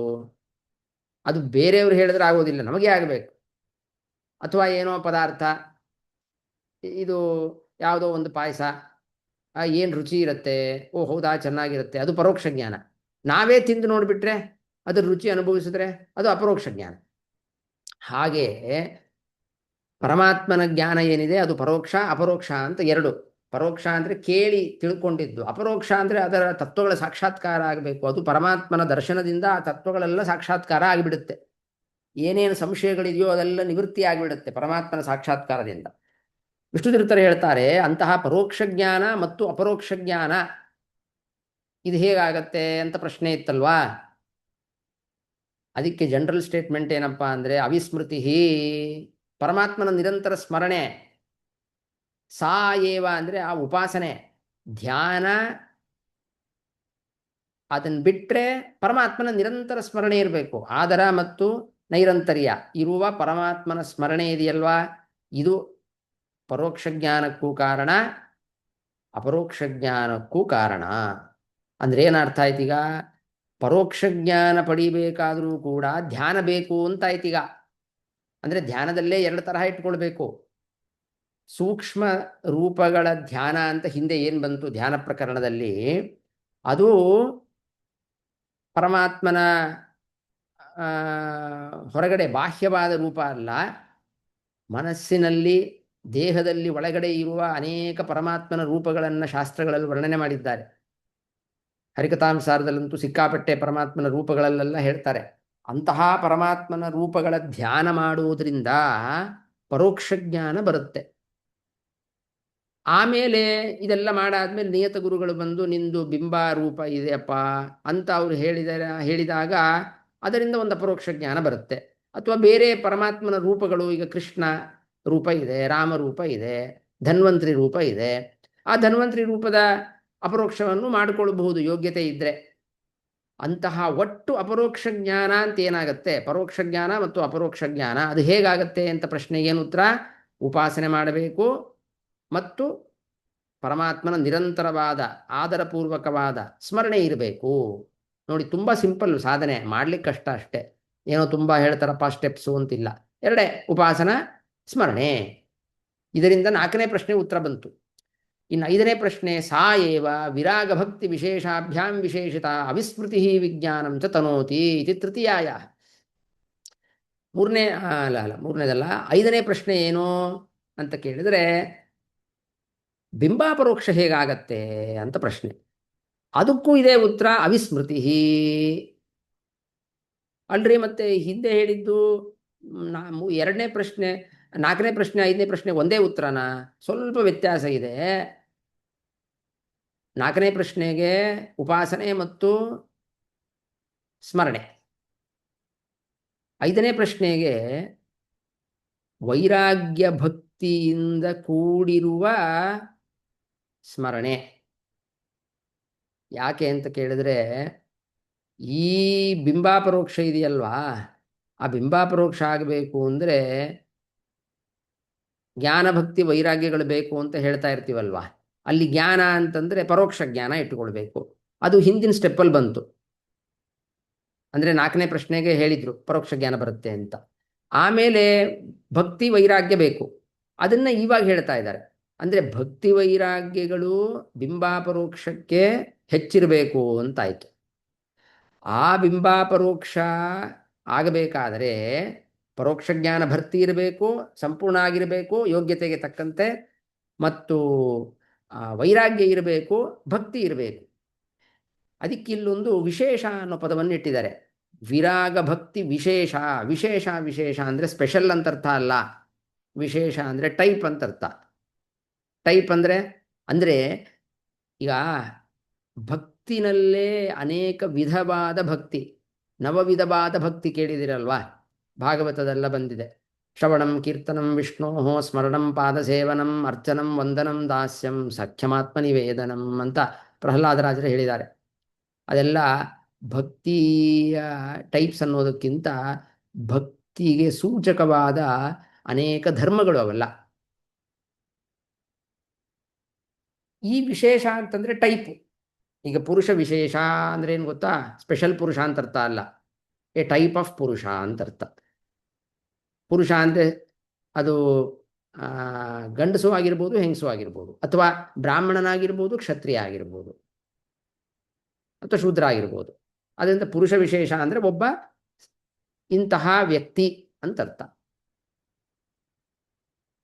ಅದು ಬೇರೆಯವ್ರು ಹೇಳಿದ್ರೆ ಆಗೋದಿಲ್ಲ, ನಮಗೆ ಆಗಬೇಕು. ಅಥವಾ ಏನೋ ಪದಾರ್ಥ, ಇದು ಯಾವುದೋ ಒಂದು ಪಾಯಸ, ಏನು ರುಚಿ ಇರುತ್ತೆ, ಓ ಹೌದಾ ಚೆನ್ನಾಗಿರುತ್ತೆ, ಅದು ಪರೋಕ್ಷ ಜ್ಞಾನ. ನಾವೇ ತಿಂದು ನೋಡಿಬಿಟ್ರೆ ಅದ್ರ ರುಚಿ ಅನುಭವಿಸಿದ್ರೆ ಅದು ಅಪರೋಕ್ಷ ಜ್ಞಾನ. ಹಾಗೆ ಪರಮಾತ್ಮನ ಜ್ಞಾನ ಏನಿದೆ ಅದು ಪರೋಕ್ಷ ಅಪರೋಕ್ಷ ಅಂತ ಎರಡು. ಪರೋಕ್ಷ ಅಂದರೆ ಕೇಳಿ ತಿಳ್ಕೊಂಡಿದ್ದು, ಅಪರೋಕ್ಷ ಅಂದರೆ ಅದರ ತತ್ವಗಳ ಸಾಕ್ಷಾತ್ಕಾರ ಆಗಬೇಕು. ಅದು ಪರಮಾತ್ಮನ ದರ್ಶನದಿಂದ ಆ ತತ್ವಗಳೆಲ್ಲ ಸಾಕ್ಷಾತ್ಕಾರ ಆಗಿಬಿಡುತ್ತೆ. ಏನೇನು ಸಂಶಯಗಳಿದೆಯೋ ಅದೆಲ್ಲ ನಿವೃತ್ತಿ ಆಗಿಬಿಡುತ್ತೆ ಪರಮಾತ್ಮನ ಸಾಕ್ಷಾತ್ಕಾರದಿಂದ. ವಿಷ್ಣುತೀರ್ಥರು ಹೇಳ್ತಾರೆ, ಅಂತಹ ಪರೋಕ್ಷ ಜ್ಞಾನ ಮತ್ತು ಅಪರೋಕ್ಷ ಜ್ಞಾನ ಇದು ಹೇಗಾಗತ್ತೆ ಅಂತ ಪ್ರಶ್ನೆ ಇತ್ತಲ್ವಾ. ಅದಕ್ಕೆ ಜನರಲ್ ಸ್ಟೇಟ್ಮೆಂಟ್ ಏನಪ್ಪ ಅಂದರೆ ಅವಿಸ್ಮೃತಿ, ಪರಮಾತ್ಮನ ನಿರಂತರ ಸ್ಮರಣೆ. ಸಾ ಏವ ಅಂದರೆ ಆ ಉಪಾಸನೆ, ಧ್ಯಾನ, ಅದನ್ನು ಬಿಟ್ಟರೆ ಪರಮಾತ್ಮನ ನಿರಂತರ ಸ್ಮರಣೆ ಇರಬೇಕು. ಆದರ ಮತ್ತು ನೈರಂತರ್ಯ ಇರುವ ಪರಮಾತ್ಮನ ಸ್ಮರಣೆ ಇದೆಯಲ್ವಾ, ಇದು ಪರೋಕ್ಷ ಜ್ಞಾನಕ್ಕೂ ಕಾರಣ, ಅಪರೋಕ್ಷ ಜ್ಞಾನಕ್ಕೂ ಕಾರಣ. ಅಂದರೆ ಏನರ್ಥ ಆಯ್ತೀಗ, ಪರೋಕ್ಷ ಜ್ಞಾನ ಪಡಿಬೇಕಾದರೂ ಕೂಡ ಧ್ಯಾನ ಬೇಕು ಅಂತ ಆಯ್ತೀಗ. ಅಂದರೆ ಧ್ಯಾನದಲ್ಲೇ ಎರಡು ತರಹ ಇಟ್ಕೊಳ್ಬೇಕು. ಸೂಕ್ಷ್ಮ ರೂಪಗಳ ಧ್ಯಾನ ಅಂತ ಹಿಂದೆ ಏನು ಬಂತು ಧ್ಯಾನ ಪ್ರಕರಣದಲ್ಲಿ, ಅದು ಪರಮಾತ್ಮನ ಹೊರಗಡೆ ಬಾಹ್ಯವಾದ ರೂಪ ಅಲ್ಲ, ಮನಸ್ಸಿನಲ್ಲಿ ದೇಹದಲ್ಲಿ ಒಳಗಡೆ ಇರುವ ಅನೇಕ ಪರಮಾತ್ಮನ ರೂಪಗಳನ್ನು ಶಾಸ್ತ್ರಗಳಲ್ಲಿ ವರ್ಣನೆ ಮಾಡಿದ್ದಾರೆ. ಹರಿಕಥಾಂಸಾರದಲ್ಲಂತೂ ಸಿಕ್ಕಾಪಟ್ಟೆ ಪರಮಾತ್ಮನ ರೂಪಗಳಲ್ಲೆಲ್ಲ ಹೇಳ್ತಾರೆ. ಅಂತಹ ಪರಮಾತ್ಮನ ರೂಪಗಳ ಧ್ಯಾನ ಮಾಡುವುದರಿಂದ ಪರೋಕ್ಷ ಜ್ಞಾನ ಬರುತ್ತೆ. ಆಮೇಲೆ ಇದೆಲ್ಲ ಮಾಡಾದ್ಮೇಲೆ ನಿಯತ ಗುರುಗಳು ಬಂದು ನಿಂದು ಬಿಂಬ ರೂಪ ಇದೆಯಪ್ಪ ಅಂತ ಅವರು ಹೇಳಿದಾಗ ಅದರಿಂದ ಒಂದು ಅಪರೋಕ್ಷ ಜ್ಞಾನ ಬರುತ್ತೆ. ಅಥವಾ ಬೇರೆ ಪರಮಾತ್ಮನ ರೂಪಗಳು, ಈಗ ಕೃಷ್ಣ ರೂಪ ಇದೆ, ರಾಮ ರೂಪ ಇದೆ, ಧನ್ವಂತರಿ ರೂಪ ಇದೆ, ಆ ಧನ್ವಂತರಿ ರೂಪದ ಅಪರೋಕ್ಷವನ್ನು ಮಾಡಿಕೊಳ್ಳಬಹುದು ಯೋಗ್ಯತೆ ಇದ್ದರೆ. ಅಂತಹ ಒಟ್ಟು ಅಪರೋಕ್ಷ ಜ್ಞಾನ ಅಂತ ಏನಾಗುತ್ತೆ, ಪರೋಕ್ಷ ಜ್ಞಾನ ಮತ್ತು ಅಪರೋಕ್ಷ ಜ್ಞಾನ ಅದು ಹೇಗಾಗತ್ತೆ ಅಂತ ಪ್ರಶ್ನೆಗೆ ಏನು ಉತ್ತರ, ಉಪಾಸನೆ ಮಾಡಬೇಕು ಮತ್ತು ಪರಮಾತ್ಮನ ನಿರಂತರವಾದ ಆದರಪೂರ್ವಕವಾದ ಸ್ಮರಣೆ ಇರಬೇಕು. ನೋಡಿ, ತುಂಬ ಸಿಂಪಲ್ ಸಾಧನೆ, ಮಾಡ್ಲಿಕ್ಕೆ ಕಷ್ಟ ಅಷ್ಟೇ, ಏನೋ ತುಂಬ ಹೇಳ್ತಾರಪ್ಪ ಸ್ಟೆಪ್ಸು ಅಂತಿಲ್ಲ. ಎರಡೇ, ಉಪಾಸನ, ಸ್ಮರಣೆ. ಇದರಿಂದ 4ನೇ ಪ್ರಶ್ನೆ ಉತ್ತರ ಬಂತು. ಇನ್ನು 5ನೇ ಪ್ರಶ್ನೆ, ಸಾ ಏವ ವಿರಾಗ ಭಕ್ತಿ ವಿಶೇಷಾಭ್ಯಾಂ ವಿಶೇಷಿತ ಅವಿಸ್ಮೃತಿ ವಿಜ್ಞಾನಂ ಚ ತನೋತಿ ಇತಿ ತೃತೀಯಾಯ. ಮೂರನೇದಲ್ಲ, 5ನೇ ಪ್ರಶ್ನೆ ಏನು ಅಂತ ಕೇಳಿದರೆ ಬಿಂಬಾಪರೋಕ್ಷ ಹೇಗಾಗತ್ತೆ ಅಂತ ಪ್ರಶ್ನೆ. ಅದಕ್ಕೂ ಇದೇ ಉತ್ತರ, ಅವಿಸ್ಮೃತಿ. ಅಲ್ರಿ ಮತ್ತೆ ಹಿಂದೆ ಹೇಳಿದ್ದು 2ನೇ ಪ್ರಶ್ನೆ, 4ನೇ ಪ್ರಶ್ನೆ, 5ನೇ ಪ್ರಶ್ನೆ ಒಂದೇ ಉತ್ತರನ? ಸ್ವಲ್ಪ ವ್ಯತ್ಯಾಸ ಇದೆ. 4ನೇ ಪ್ರಶ್ನೆಗೆ ಉಪಾಸನೆ ಮತ್ತು ಸ್ಮರಣೆ, 5ನೇ ಪ್ರಶ್ನೆಗೆ ವೈರಾಗ್ಯ ಭಕ್ತಿಯಿಂದ ಕೂಡಿರುವ ಸ್ಮರಣೆ. ಯಾಕೆ ಅಂತ ಕೇಳಿದ್ರೆ, ಈ ಬಿಂಬಾಪರೋಕ್ಷ ಇದೆಯಲ್ವಾ, ಆ ಬಿಂಬಾಪರೋಕ್ಷ ಆಗಬೇಕು ಅಂದರೆ ಜ್ಞಾನ ಭಕ್ತಿ ವೈರಾಗ್ಯಗಳು ಬೇಕು ಅಂತ ಹೇಳ್ತಾ ಇರ್ತೀವಲ್ವಾ. ಅಲ್ಲಿ ಜ್ಞಾನ ಅಂತಂದರೆ ಪರೋಕ್ಷ ಜ್ಞಾನ ಇಟ್ಟುಕೊಳ್ಬೇಕು. ಅದು ಹಿಂದಿನ ಸ್ಟೆಪ್ಪಲ್ಲಿ ಬಂತು. ಅಂದರೆ 4ನೇ ಪ್ರಶ್ನೆಗೆ ಹೇಳಿದರು ಪರೋಕ್ಷ ಜ್ಞಾನ ಬರುತ್ತೆ ಅಂತ. ಆಮೇಲೆ ಭಕ್ತಿ ವೈರಾಗ್ಯ ಬೇಕು, ಅದನ್ನು ಇವಾಗ ಹೇಳ್ತಾ ಇದ್ದಾರೆ. ಅಂದರೆ ಭಕ್ತಿ ವೈರಾಗ್ಯಗಳು ಬಿಂಬಾಪರೋಕ್ಷಕ್ಕೆ ಹೆಚ್ಚಿರಬೇಕು ಅಂತಾಯಿತು. ಆ ಬಿಂಬಾಪರೋಕ್ಷ ಆಗಬೇಕಾದರೆ ಪರೋಕ್ಷ ಜ್ಞಾನ ಭರ್ತಿ ಇರಬೇಕು, ಸಂಪೂರ್ಣ ಆಗಿರಬೇಕು ಯೋಗ್ಯತೆಗೆ ತಕ್ಕಂತೆ, ಮತ್ತು ವೈರಾಗ್ಯ ಇರಬೇಕು, ಭಕ್ತಿ ಇರಬೇಕು. ಅದಕ್ಕೆ ಇಲ್ಲೊಂದು ವಿಶೇಷ ಅನ್ನೋ ಪದವನ್ನು ಇಟ್ಟಿದ್ದಾರೆ. ವಿರಾಗ ಭಕ್ತಿ ವಿಶೇಷ. ವಿಶೇಷ ಅಂದರೆ ಸ್ಪೆಷಲ್ ಅಂತ ಅರ್ಥ ಅಲ್ಲ, ವಿಶೇಷ ಅಂದರೆ ಟೈಪ್ ಅಂತ ಅರ್ಥ. ಟೈಪ್ ಅಂದರೆ ಅಂದರೆ ಈಗ ಭಕ್ತಿನಲ್ಲೇ ಅನೇಕ ವಿಧವಾದ ಭಕ್ತಿ, ನವವಿಧವಾದ ಭಕ್ತಿ ಕೇಳಿದಿರಲ್ವಾ? ಭಾಗವತದೆಲ್ಲ ಬಂದಿದೆ. ಶ್ರವಣಂ ಕೀರ್ತನಂ ವಿಷ್ಣೋ ಸ್ಮರಣಂ ಪಾದಸೇವನಂ ಅರ್ಚನಂ ವಂದನಂ ದಾಸ್ಯಂ ಸಖ್ಯಮಾತ್ಮ ನಿವೇದನಂ ಅಂತ ಪ್ರಹ್ಲಾದರಾಜರು ಹೇಳಿದ್ದಾರೆ. ಅದೆಲ್ಲ ಭಕ್ತಿಯ ಟೈಪ್ಸ್ ಅನ್ನೋದಕ್ಕಿಂತ ಭಕ್ತಿಗೆ ಸೂಚಕವಾದ ಅನೇಕ ಧರ್ಮಗಳು ಅವೆಲ್ಲ. ಈ ವಿಶೇಷ ಅಂತಂದರೆ ಟೈಪ್. ಈಗ ಪುರುಷ ವಿಶೇಷ ಅಂದ್ರೆ ಏನು ಗೊತ್ತಾ? ಸ್ಪೆಷಲ್ ಪುರುಷ ಅಂತ ಅರ್ಥ ಅಲ್ಲ, ಎ ಟೈಪ್ ಆಫ್ ಪುರುಷ ಅಂತ ಅರ್ಥ. ಪುರುಷ ಅಂದರೆ ಅದು ಗಂಡಸು ಆಗಿರ್ಬೋದು, ಹೆಂಗಸು ಆಗಿರ್ಬೋದು, ಅಥವಾ ಬ್ರಾಹ್ಮಣನಾಗಿರ್ಬೋದು, ಕ್ಷತ್ರಿಯ ಆಗಿರ್ಬೋದು, ಅಥವಾ ಶೂದ್ರ ಆಗಿರ್ಬೋದು. ಅದರಿಂದ ಪುರುಷ ವಿಶೇಷ ಅಂದರೆ ಒಬ್ಬ ಇಂತಹ ವ್ಯಕ್ತಿ ಅಂತ ಅರ್ಥ.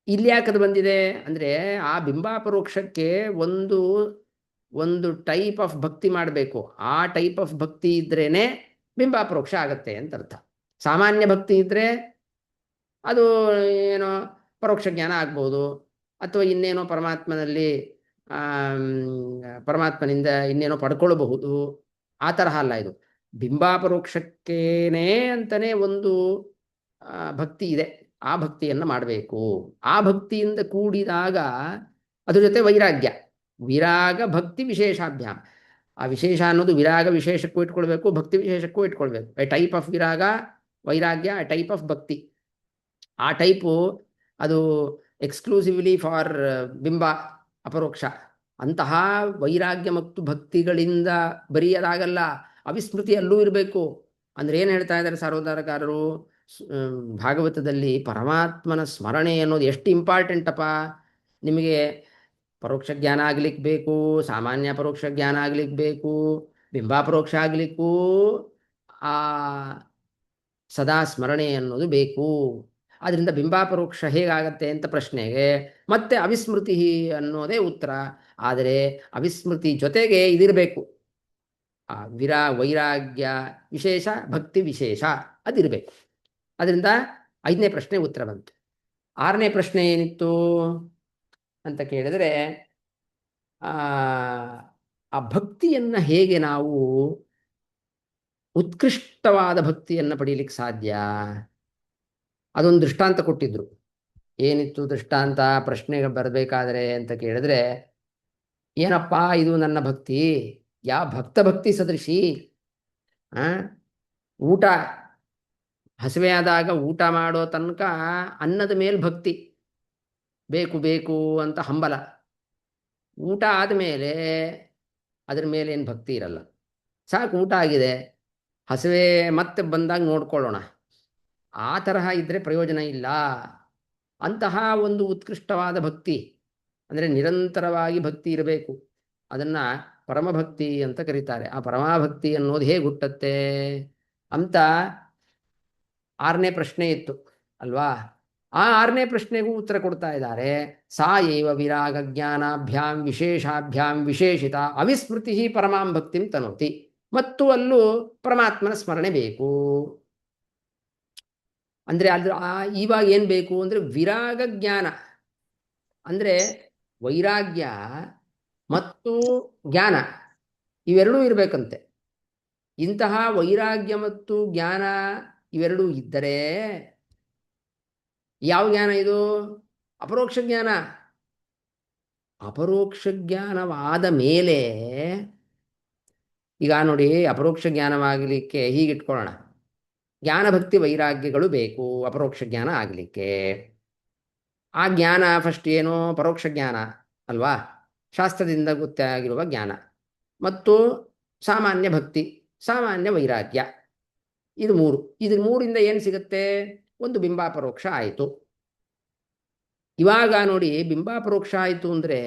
ಇಲ್ಲಿ ಯಾಕದು ಬಂದಿದೆ ಅಂದರೆ ಆ ಬಿಂಬಾಪರೋಕ್ಷಕ್ಕೆ ಒಂದು ಒಂದು ಟೈಪ್ ಆಫ್ ಭಕ್ತಿ ಮಾಡಬೇಕು. ಆ ಟೈಪ್ ಆಫ್ ಭಕ್ತಿ ಇದ್ರೇನೆ ಬಿಂಬಾಪರೋಕ್ಷ ಆಗತ್ತೆ ಅಂತ ಅರ್ಥ. ಸಾಮಾನ್ಯ ಭಕ್ತಿ ಇದ್ದರೆ ಅದು ಏನೋ ಪರೋಕ್ಷ ಜ್ಞಾನ ಆಗ್ಬೋದು, ಅಥವಾ ಇನ್ನೇನೋ ಪರಮಾತ್ಮನಲ್ಲಿ ಪರಮಾತ್ಮನಿಂದ ಇನ್ನೇನೋ ಪಡ್ಕೊಳ್ಬಹುದು. ಆ ತರಹ ಅಲ್ಲ ಇದು. ಬಿಂಬಾಪರೋಕ್ಷಕ್ಕೇನೆ ಅಂತಲೇ ಒಂದು ಭಕ್ತಿ ಇದೆ. ಆ ಭಕ್ತಿಯನ್ನು ಮಾಡಬೇಕು. ಆ ಭಕ್ತಿಯಿಂದ ಕೂಡಿದಾಗ ಅದ್ರ ಜೊತೆ ವೈರಾಗ್ಯ, ವಿರಾಗ ಭಕ್ತಿ ವಿಶೇಷಾಭ್ಯಾಮ್. ಆ ವಿಶೇಷ ಅನ್ನೋದು ವಿರಾಗ ವಿಶೇಷಕ್ಕೂ ಇಟ್ಕೊಳ್ಬೇಕು, ಭಕ್ತಿ ವಿಶೇಷಕ್ಕೂ ಇಟ್ಕೊಳ್ಬೇಕು. ಎ ಟೈಪ್ ಆಫ್ ವಿರಾಗ, ವೈರಾಗ್ಯ, ಎ ಟೈಪ್ ಆಫ್ ಭಕ್ತಿ. ಆ ಟೈಪು ಅದು ಎಕ್ಸ್ಕ್ಲೂಸಿವ್ಲಿ ಫಾರ್ ಬಿಂಬ ಅಪರೋಕ್ಷ. ಅಂತಹ ವೈರಾಗ್ಯ ಮತ್ತು ಭಕ್ತಿಗಳಿಂದ ಬರೆಯದಾಗಲ್ಲ, ಅವಿಸ್ಮೃತಿಯಲ್ಲೂ ಇರಬೇಕು. ಅಂದ್ರೆ ಏನು ಹೇಳ್ತಾ ಇದ್ದಾರೆ ಸಾರ್ವಧಾರಕಾರರು ಭಾಗವತದಲ್ಲಿ? ಪರಮಾತ್ಮನ ಸ್ಮರಣೆ ಅನ್ನೋದು ಎಷ್ಟು ಇಂಪಾರ್ಟೆಂಟಪ್ಪ. ನಿಮಗೆ ಪರೋಕ್ಷ ಜ್ಞಾನ ಆಗ್ಲಿಕ್ಕೆ ಬೇಕು, ಸಾಮಾನ್ಯ ಪರೋಕ್ಷ ಜ್ಞಾನ ಆಗ್ಲಿಕ್ಕೆ ಬೇಕು, ಬಿಂಬಾಪರೋಕ್ಷ ಆಗ್ಲಿಕ್ಕೂ ಆ ಸದಾ ಸ್ಮರಣೆ ಅನ್ನೋದು ಬೇಕು. ಆದ್ದರಿಂದ ಬಿಂಬಾಪರೋಕ್ಷ ಹೇಗಾಗತ್ತೆ ಅಂತ ಪ್ರಶ್ನೆಗೆ ಮತ್ತೆ ಅವಿಸ್ಮೃತಿ ಅನ್ನೋದೇ ಉತ್ತರ. ಆದರೆ ಅವಿಸ್ಮೃತಿ ಜೊತೆಗೆ ಇದಿರಬೇಕು, ಆ ವೈರಾಗ್ಯ ವಿಶೇಷ, ಭಕ್ತಿ ವಿಶೇಷ ಅದಿರಬೇಕು. ಅದರಿಂದ 5ನೇ ಪ್ರಶ್ನೆ ಉತ್ತರ ಬಂತು. 6ನೇ ಪ್ರಶ್ನೆ ಏನಿತ್ತು ಅಂತ ಕೇಳಿದರೆ, ಆ ಭಕ್ತಿಯನ್ನು ಹೇಗೆ ನಾವು ಉತ್ಕೃಷ್ಟವಾದ ಭಕ್ತಿಯನ್ನು ಪಡೀಲಿಕ್ಕೆ ಸಾಧ್ಯ? ಅದೊಂದು ದೃಷ್ಟಾಂತ ಕೊಟ್ಟಿದ್ರು. ಏನಿತ್ತು ದೃಷ್ಟಾಂತ ಪ್ರಶ್ನೆಗೆ ಬರಬೇಕಾದ್ರೆ ಅಂತ ಕೇಳಿದ್ರೆ, ಏನಪ್ಪ ಇದು ನನ್ನ ಭಕ್ತಿ, ಯಾವ ಭಕ್ತ ಭಕ್ತಿ ಸದೃಶಿ. ಊಟ ಹಸಿವೆ ಆದಾಗ ಊಟ ಮಾಡೋ ತನಕ ಅನ್ನದ ಮೇಲೆ ಭಕ್ತಿ ಬೇಕು ಬೇಕು ಅಂತ ಹಂಬಲ. ಊಟ ಆದಮೇಲೆ ಅದ್ರ ಮೇಲೆ ಏನು ಭಕ್ತಿ ಇರಲ್ಲ. ಸಾಕು, ಊಟ ಆಗಿದೆ, ಹಸಿವೆ ಮತ್ತೆ ಬಂದಾಗ ನೋಡ್ಕೊಳ್ಳೋಣ, ಆ ತರಹ ಇದ್ದರೆ ಪ್ರಯೋಜನ ಇಲ್ಲ. ಅಂತಹ ಒಂದು ಉತ್ಕೃಷ್ಟವಾದ ಭಕ್ತಿ ಅಂದರೆ ನಿರಂತರವಾಗಿ ಭಕ್ತಿ ಇರಬೇಕು. ಅದನ್ನು ಪರಮಭಕ್ತಿ ಅಂತ ಕರೀತಾರೆ. ಆ ಪರಮಭಕ್ತಿ ಅನ್ನೋದು ಹೇಗೆ ಹುಟ್ಟತ್ತೆ ಅಂತ 6ನೇ ಪ್ರಶ್ನೆ ಇತ್ತು ಅಲ್ವಾ? ಆ 6ನೇ ಪ್ರಶ್ನೆಗೂ ಉತ್ತರ ಕೊಡ್ತಾ ಇದ್ದಾರೆ. ಸಾ ಏವ ವಿರಾಗ ಜ್ಞಾನಾಭ್ಯಾಂ ವಿಶೇಷಾಭ್ಯಾಂ ವಿಶೇಷಿತ ಅವಿಸ್ಮೃತಿ ಪರಮಾಂ ಭಕ್ತಿಂ ತನೋತಿ. ಮತ್ತು ಅಲ್ಲೂ ಪರಮಾತ್ಮನ ಸ್ಮರಣೆ ಬೇಕು. ಅಂದರೆ ಅದ್ರ ಇವಾಗ ಏನು ಬೇಕು ಅಂದರೆ ವಿರಾಗ ಜ್ಞಾನ, ಅಂದರೆ ವೈರಾಗ್ಯ ಮತ್ತು ಜ್ಞಾನ ಇವೆರಡೂ ಇರಬೇಕಂತೆ. ಇಂತಹ ವೈರಾಗ್ಯ ಮತ್ತು ಜ್ಞಾನ ಇವೆರಡೂ ಇದ್ದರೆ, ಯಾವ ಜ್ಞಾನ ಇದು? ಅಪರೋಕ್ಷ ಜ್ಞಾನ. ಅಪರೋಕ್ಷ ಜ್ಞಾನವಾದ ಮೇಲೆ ಈಗ ನೋಡಿ, ಅಪರೋಕ್ಷ ಜ್ಞಾನವಾಗಲಿಕ್ಕೆ ಹೀಗಿಟ್ಕೊಳ್ಳೋಣ, ಜ್ಞಾನ ಭಕ್ತಿ ವೈರಾಗ್ಯಗಳು ಬೇಕು ಅಪರೋಕ್ಷ ಜ್ಞಾನ ಆಗಲಿಕ್ಕೆ. ಆ ಜ್ಞಾನ ಫಸ್ಟ್ ಏನು? ಪರೋಕ್ಷ ಜ್ಞಾನ ಅಲ್ವಾ? ಶಾಸ್ತ್ರದಿಂದ ಗೊತ್ತಾಗಿರುವ ಜ್ಞಾನ ಮತ್ತು ಸಾಮಾನ್ಯ ಭಕ್ತಿ, ಸಾಮಾನ್ಯ ವೈರಾಗ್ಯ, ಇದು 3. ಇದು 3ರಿಂದ ಏನು ಸಿಗುತ್ತೆ? ಒಂದು ಬಿಂಬಾಪರೋಕ್ಷ ಆಯಿತು. ಇವಾಗ ನೋಡಿ, ಬಿಂಬಾಪರೋಕ್ಷ ಆಯಿತು ಅಂದರೆ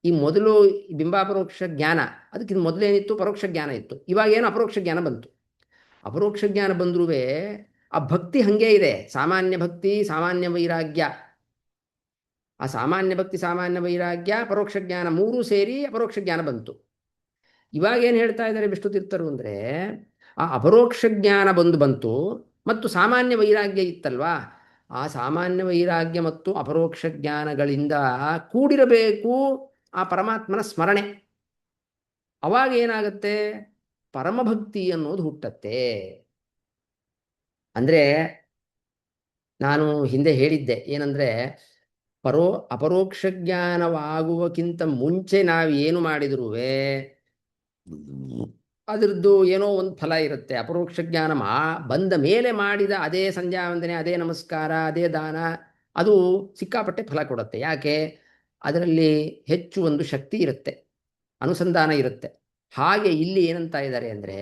ಈ ಮೊದಲು ಬಿಂಬಾಪರೋಕ್ಷ ಜ್ಞಾನ, ಅದಕ್ಕಿಂತ ಮೊದಲೇನಿತ್ತು? ಪರೋಕ್ಷ ಜ್ಞಾನ ಇತ್ತು. ಇವಾಗ ಏನು? ಅಪರೋಕ್ಷ ಜ್ಞಾನ ಬಂತು. ಅಪರೋಕ್ಷ ಜ್ಞಾನ ಬಂದರೂ ಆ ಭಕ್ತಿ ಹಾಗೇ ಇದೆ. ಸಾಮಾನ್ಯ ಭಕ್ತಿ, ಸಾಮಾನ್ಯ ವೈರಾಗ್ಯ. ಆ ಸಾಮಾನ್ಯ ಭಕ್ತಿ, ಸಾಮಾನ್ಯ ವೈರಾಗ್ಯ, ಪರೋಕ್ಷ ಜ್ಞಾನ 3 ಸೇರಿ ಅಪರೋಕ್ಷ ಜ್ಞಾನ ಬಂತು. ಇವಾಗ ಏನು ಹೇಳ್ತಾ ಇದ್ದಾರೆ ವಿಷ್ಣು ತೀರ್ಥರು ಅಂದರೆ, ಆ ಅಪರೋಕ್ಷ ಜ್ಞಾನ ಬಂತು ಮತ್ತು ಸಾಮಾನ್ಯ ವೈರಾಗ್ಯ ಇತ್ತಲ್ವಾ, ಆ ಸಾಮಾನ್ಯ ವೈರಾಗ್ಯ ಮತ್ತು ಅಪರೋಕ್ಷ ಜ್ಞಾನಗಳಿಂದ ಕೂಡಿರಬೇಕು ಆ ಪರಮಾತ್ಮನ ಸ್ಮರಣೆ. ಅವಾಗ ಏನಾಗುತ್ತೆ? ಪರಮಭಕ್ತಿ ಅನ್ನೋದು ಹುಟ್ಟತ್ತೆ. ಅಂದರೆ ನಾನು ಹಿಂದೆ ಹೇಳಿದ್ದೆ ಏನಂದರೆ, ಅಪರೋಕ್ಷ ಜ್ಞಾನವಾಗುವಕ್ಕಿಂತ ಮುಂಚೆ ನಾವು ಏನು ಮಾಡಿದ್ರೂ ಅದರದ್ದು ಏನೋ ಒಂದು ಫಲ ಇರುತ್ತೆ. ಅಪರೋಕ್ಷ ಜ್ಞಾನ ಬಂದ ಮೇಲೆ ಮಾಡಿದ ಅದೇ ಸಂಧ್ಯಾ ವಂದನೆ, ಅದೇ ನಮಸ್ಕಾರ, ಅದೇ ದಾನ, ಅದು ಸಿಕ್ಕಾಪಟ್ಟೆ ಫಲ ಕೊಡುತ್ತೆ. ಯಾಕೆ? ಅದರಲ್ಲಿ ಹೆಚ್ಚು ಒಂದು ಶಕ್ತಿ ಇರುತ್ತೆ, ಅನುಸಂಧಾನ ಇರುತ್ತೆ. ಹಾಗೆ ಇಲ್ಲಿ ಏನಂತ ಇದ್ದಾರೆ ಅಂದರೆ,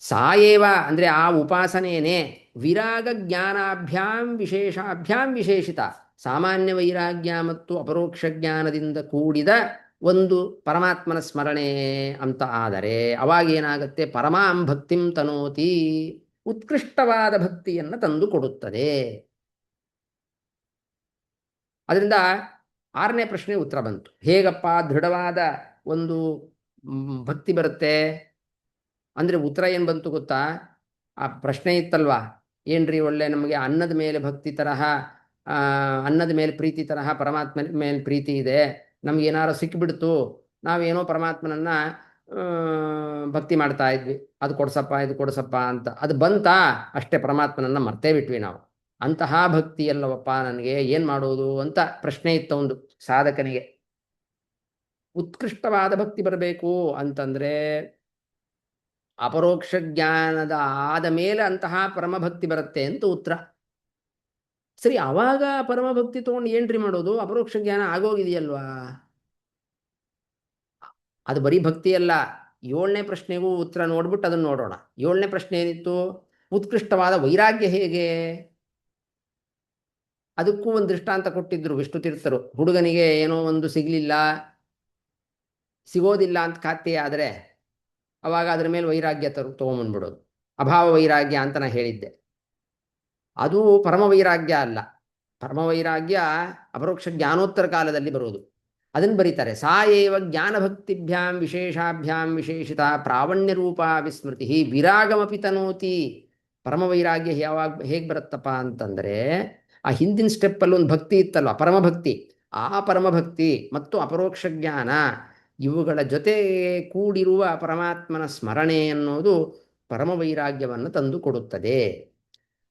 ಸಾಯೇವ ಅಂದರೆ ಆ ಉಪಾಸನೆಯೇ ವಿರಾಗ ಜ್ಞಾನಾಭ್ಯಾಂ ವಿಶೇಷಾಭ್ಯಾಂ ವಿಶೇಷಿತ. ಸಾಮಾನ್ಯ ವೈರಾಗ್ಯ ಮತ್ತು ಅಪರೋಕ್ಷ ಜ್ಞಾನದಿಂದ ಕೂಡಿದ ಒಂದು ಪರಮಾತ್ಮನ ಸ್ಮರಣೆ ಅಂತ ಆದರೆ ಅವಾಗ ಏನಾಗುತ್ತೆ? ಪರಮಾಂ ಭಕ್ತಿಂ ತನೋತಿ, ಉತ್ಕೃಷ್ಟವಾದ ಭಕ್ತಿಯನ್ನು ತಂದು ಕೊಡುತ್ತದೆ. ಅದರಿಂದ 6ನೇ ಪ್ರಶ್ನೆ ಉತ್ತರ ಬಂತು. ಹೇಗಪ್ಪ ದೃಢವಾದ ಒಂದು ಭಕ್ತಿ ಬರುತ್ತೆ ಅಂದರೆ ಉತ್ತರ ಏನು ಬಂತು ಗೊತ್ತಾ? ಆ ಪ್ರಶ್ನೆ ಇತ್ತಲ್ವಾ, ಏನ್ರಿ ಒಳ್ಳೆ ನಮಗೆ ಅನ್ನದ ಮೇಲೆ ಭಕ್ತಿ ತರಹ, ಅನ್ನದ ಮೇಲೆ ಪ್ರೀತಿ ತರಹ ಪರಮಾತ್ಮನ ಮೇಲೆ ಪ್ರೀತಿ ಇದೆ, ನಮಗೇನಾರು ಸಿಕ್ಕಿಬಿಡ್ತು, ನಾವೇನೋ ಪರಮಾತ್ಮನನ್ನ ಭಕ್ತಿ ಮಾಡ್ತಾ ಇದ್ವಿ, ಅದು ಕೊಡ್ಸಪ್ಪ ಇದು ಕೊಡ್ಸಪ್ಪ ಅಂತ, ಅದು ಬಂತಾ ಅಷ್ಟೇ ಪರಮಾತ್ಮನನ್ನ ಮರ್ತೇ ಬಿಟ್ವಿ ನಾವು. ಅಂತಹ ಭಕ್ತಿ ಅಲ್ಲವಪ್ಪ ನನಗೆ, ಏನು ಮಾಡೋದು ಅಂತ ಪ್ರಶ್ನೆ ಇತ್ತು ಒಂದು ಸಾಧಕನಿಗೆ. ಉತ್ಕೃಷ್ಟವಾದ ಭಕ್ತಿ ಬರಬೇಕು ಅಂತಂದರೆ ಅಪರೋಕ್ಷ ಜ್ಞಾನದ ಆದ ಮೇಲೆ ಅಂತಹ ಪರಮಭಕ್ತಿ ಬರುತ್ತೆ ಅಂತ ಉತ್ತರ. ಸರಿ, ಆವಾಗ ಪರಮಭಕ್ತಿ ತೊಗೊಂಡು ಏನ್ರಿ ಮಾಡೋದು? ಅಪರೋಕ್ಷ ಜ್ಞಾನ ಆಗೋಗಿದೆಯಲ್ವಾ? ಅದು ಬರೀ ಭಕ್ತಿ ಅಲ್ಲ. 7ನೇ ಪ್ರಶ್ನೆಗೂ ಉತ್ತರ ನೋಡ್ಬಿಟ್ಟು ಅದನ್ನು ನೋಡೋಣ. 7ನೇ ಪ್ರಶ್ನೆ ಏನಿತ್ತು? ಉತ್ಕೃಷ್ಟವಾದ ವೈರಾಗ್ಯ ಹೇಗೆ? ಅದಕ್ಕೂ ಒಂದು ದೃಷ್ಟಾಂತ ಕೊಟ್ಟಿದ್ರು ವಿಷ್ಣು ತೀರ್ಥರು. ಹುಡುಗನಿಗೆ ಏನೋ ಒಂದು ಸಿಗೋದಿಲ್ಲ ಅಂತ ಖಾತೆ ಆದರೆ ಅವಾಗ ಅದ್ರ ಮೇಲೆ ವೈರಾಗ್ಯ ತೊಗೊಂಬಂದ್ಬಿಡೋದು. ಅಭಾವ ವೈರಾಗ್ಯ ಅಂತ ನಾನು ಹೇಳಿದ್ದೆ. ಅದು ಪರಮ ವೈರಾಗ್ಯ ಅಲ್ಲ. ಪರಮ ವೈರಾಗ್ಯ ಅಪರೋಕ್ಷ ಜ್ಞಾನೋತ್ತರ ಕಾಲದಲ್ಲಿ ಬರುವುದು. ಅದನ್ನು ಬರೀತಾರೆ. ಸಾಯೇವ ಜ್ಞಾನಭಕ್ತಿಭ್ಯಾಂ ವಿಶೇಷಾಭ್ಯಾಂ ವಿಶೇಷಿತ ಪ್ರಾವಣ್ಯ ರೂಪ ವಿಸ್ಮೃತಿ ವಿರಾಗಮಪಿ ತನೋತಿ. ಪರಮ ವೈರಾಗ್ಯ ಹೇಗೆ ಬರುತ್ತಪ್ಪ ಅಂತಂದರೆ, ಆ ಹಿಂದಿನ ಸ್ಟೆಪ್ಪಲ್ಲಿ ಒಂದು ಭಕ್ತಿ ಇತ್ತಲ್ವ, ಪರಮಭಕ್ತಿ. ಆ ಪರಮಭಕ್ತಿ ಮತ್ತು ಅಪರೋಕ್ಷ ಜ್ಞಾನ ಇವುಗಳ ಜೊತೆ ಕೂಡಿರುವ ಪರಮಾತ್ಮನ ಸ್ಮರಣೆ ಅನ್ನೋದು ಪರಮ ವೈರಾಗ್ಯವನ್ನು ತಂದು ಕೊಡುತ್ತದೆ.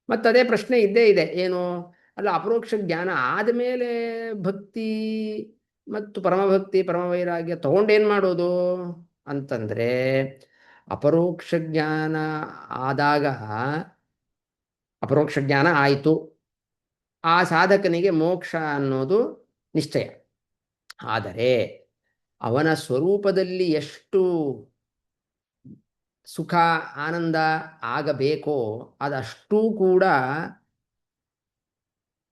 ಮತ್ತದೇ ಪ್ರಶ್ನೆ ಇದ್ದೇ ಇದೆ, ಏನು? ಅಲ್ಲ, ಅಪರೋಕ್ಷ ಜ್ಞಾನ ಆದಮೇಲೆ ಭಕ್ತಿ ಮತ್ತು ಪರಮಭಕ್ತಿ ಪರಮವೈರಾಗ್ಯ ತಗೊಂಡೇನು ಮಾಡೋದು ಅಂತಂದರೆ, ಅಪರೋಕ್ಷ ಜ್ಞಾನ ಆದಾಗ ಅಪರೋಕ್ಷ ಜ್ಞಾನ ಆಯಿತು, ಆ ಸಾಧಕನಿಗೆ ಮೋಕ್ಷ ಅನ್ನೋದು ನಿಶ್ಚಯ. ಆದರೆ ಅವನ ಸ್ವರೂಪದಲ್ಲಿ ಎಷ್ಟು ಸುಖ ಆನಂದ ಆಗಬೇಕೋ ಅದಷ್ಟೂ ಕೂಡ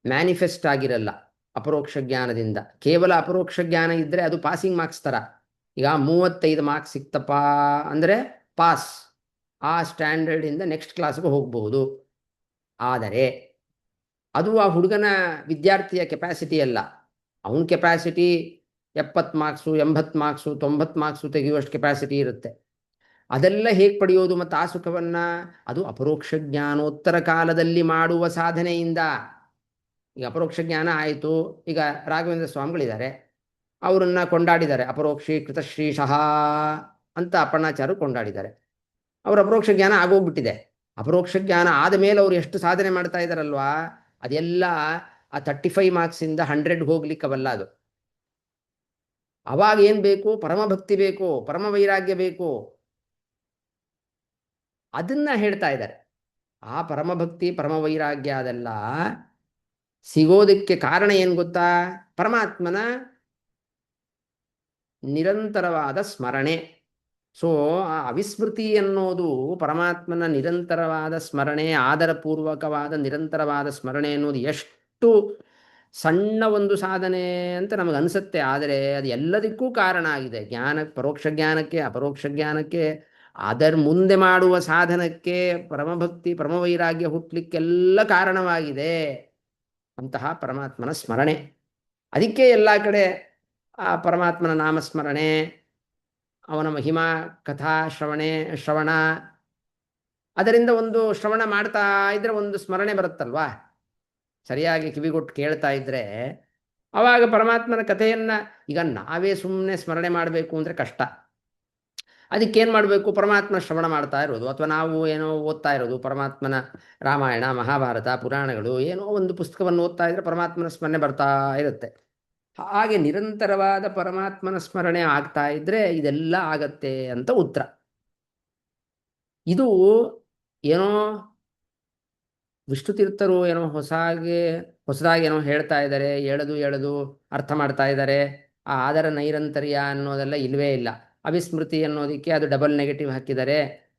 ಮ್ಯಾನಿಫೆಸ್ಟ್ ಆಗಿರಲ್ಲ ಅಪರೋಕ್ಷ ಜ್ಞಾನದಿಂದ. ಕೇವಲ ಅಪರೋಕ್ಷ ಜ್ಞಾನ ಇದ್ದರೆ ಅದು ಪಾಸಿಂಗ್ ಮಾರ್ಕ್ಸ್ ಥರ. ಈಗ 35 ಮಾರ್ಕ್ಸ್ ಸಿಕ್ತಪ್ಪ ಅಂದರೆ ಪಾಸ್, ಆ ಸ್ಟ್ಯಾಂಡರ್ಡಿಂದ ನೆಕ್ಸ್ಟ್ ಕ್ಲಾಸ್ಗೆ ಹೋಗ್ಬೋದು. ಆದರೆ ಅದು ಆ ಹುಡುಗನ ವಿದ್ಯಾರ್ಥಿಯ ಕೆಪಾಸಿಟಿ ಅಲ್ಲ. ಅವನ ಕೆಪಾಸಿಟಿ 70 ಮಾರ್ಕ್ಸು 80 ಮಾರ್ಕ್ಸು 90 ಮಾರ್ಕ್ಸು ತೆಗೆಯುವಷ್ಟು ಕೆಪಾಸಿಟಿ ಇರುತ್ತೆ. ಅದೆಲ್ಲ ಹೇಗೆ ಪಡೆಯೋದು? ಮತ್ತು ಆ ಸುಖವನ್ನು ಅದು ಅಪರೋಕ್ಷ ಜ್ಞಾನೋತ್ತರ ಕಾಲದಲ್ಲಿ ಮಾಡುವ ಸಾಧನೆಯಿಂದ. ಈಗ ಅಪರೋಕ್ಷ ಜ್ಞಾನ ಆಯಿತು, ಈಗ ರಾಘವೇಂದ್ರ ಸ್ವಾಮಿಗಳಿದ್ದಾರೆ, ಅವರನ್ನು ಕೊಂಡಾಡಿದ್ದಾರೆ. ಅಪರೋಕ್ಷಿ ಕೃತಶ್ರೀಶಃ ಅಂತ ಅಪ್ಪಣ್ಣಾಚಾರ್ಯರು ಕೊಂಡಾಡಿದ್ದಾರೆ. ಅವರು ಅಪರೋಕ್ಷ ಜ್ಞಾನ ಆಗೋಗ್ಬಿಟ್ಟಿದೆ. ಅಪರೋಕ್ಷ ಜ್ಞಾನ ಆದ ಮೇಲೆ ಅವರು ಎಷ್ಟು ಸಾಧನೆ ಮಾಡ್ತಾ ಇದ್ದಾರಲ್ವಾ, ಅದೆಲ್ಲ ಆ 35 ಮಾರ್ಕ್ಸಿಂದ 100 ಹೋಗ್ಲಿಕ್ಕವಲ್ಲ ಅದು. ಅವಾಗ ಏನು ಬೇಕು? ಪರಮಭಕ್ತಿ ಬೇಕು, ಪರಮ ವೈರಾಗ್ಯ ಬೇಕು. ಅದನ್ನ ಹೇಳ್ತಾ ಇದ್ದಾರೆ. ಆ ಪರಮಭಕ್ತಿ ಪರಮ ವೈರಾಗ್ಯ ಅದೆಲ್ಲ ಸಿಗೋದಕ್ಕೆ ಕಾರಣ ಏನು ಗೊತ್ತಾ? ಪರಮಾತ್ಮನ ನಿರಂತರವಾದ ಸ್ಮರಣೆ. ಸೊ ಆ ಅವಿಸ್ಮೃತಿ ಅನ್ನೋದು ಪರಮಾತ್ಮನ ನಿರಂತರವಾದ ಸ್ಮರಣೆ, ಆದರಪೂರ್ವಕವಾದ ನಿರಂತರವಾದ ಸ್ಮರಣೆ ಅನ್ನೋದು ಎಷ್ಟು ಸಣ್ಣ ಒಂದು ಸಾಧನೆ ಅಂತ ನಮಗೆ ಅನಿಸುತ್ತೆ. ಆದರೆ ಅದು ಎಲ್ಲದಕ್ಕೂ ಕಾರಣ ಆಗಿದೆ. ಪರೋಕ್ಷ ಜ್ಞಾನಕ್ಕೆ, ಅಪರೋಕ್ಷ ಜ್ಞಾನಕ್ಕೆ, ಅದರ ಮುಂದೆ ಮಾಡುವ ಸಾಧನಕ್ಕೆ ಪರಮಭಕ್ತಿ ಪರಮವೈರಾಗ್ಯ ಹುಟ್ಟಲಿಕ್ಕೆಲ್ಲ ಕಾರಣವಾಗಿದೆ ಅಂತಹ ಪರಮಾತ್ಮನ ಸ್ಮರಣೆ. ಅದಕ್ಕೆ ಎಲ್ಲ ಕಡೆ ಆ ಪರಮಾತ್ಮನ ನಾಮಸ್ಮರಣೆ, ಅವನ ಮಹಿಮಾ ಕಥಾ ಶ್ರವಣ, ಅದರಿಂದ ಒಂದು ಶ್ರವಣ ಮಾಡ್ತಾ ಇದ್ರೆ ಒಂದು ಸ್ಮರಣೆ ಬರುತ್ತಲ್ವಾ. ಸರಿಯಾಗಿ ಕಿವಿಗೊಟ್ಟು ಕೇಳ್ತಾ ಇದ್ದರೆ ಆವಾಗ ಪರಮಾತ್ಮನ ಕಥೆಯನ್ನು ಈಗ ನಾವೇ ಸುಮ್ಮನೆ ಸ್ಮರಣೆ ಮಾಡಬೇಕು ಅಂದರೆ ಕಷ್ಟ. ಅದಕ್ಕೇನು ಮಾಡಬೇಕು? ಪರಮಾತ್ಮ ಶ್ರವಣ ಮಾಡ್ತಾ ಇರೋದು, ಅಥವಾ ನಾವು ಏನೋ ಓದ್ತಾ ಇರೋದು, ಪರಮಾತ್ಮನ ರಾಮಾಯಣ ಮಹಾಭಾರತ ಪುರಾಣಗಳು ಏನೋ ಒಂದು ಪುಸ್ತಕವನ್ನು ಓದ್ತಾ ಇದ್ದರೆ ಪರಮಾತ್ಮನ ಸ್ಮರಣೆ ಬರ್ತಾ ಇರುತ್ತೆ. ಹಾಗೆ ನಿರಂತರವಾದ ಪರಮಾತ್ಮನ ಸ್ಮರಣೆ ಆಗ್ತಾ ಇದ್ದರೆ ಇದೆಲ್ಲ ಆಗತ್ತೆ ಅಂತ ಉತ್ತರ. ಇದು ಏನೋ ವಿಷ್ಣುತೀರ್ಥರು ಏನೋ ಹೊಸದಾಗಿ ಏನೋ ಹೇಳ್ತಾ ಇದ್ದಾರೆ, ಎಳೆದು ಅರ್ಥ ಮಾಡ್ತಾ ಇದ್ದಾರೆ. ಆ ಆದರ ನೈರಂತರ್ಯ ಅನ್ನೋದೆಲ್ಲ ಇಲ್ಲವೇ ಇಲ್ಲ. ಅವಿಸ್ಮೃತಿ ಅನ್ನೋದಕ್ಕೆ ಅದು ಡಬಲ್ ನೆಗೆಟಿವ್ ಹಾಕಿದ್ದಾರೆ,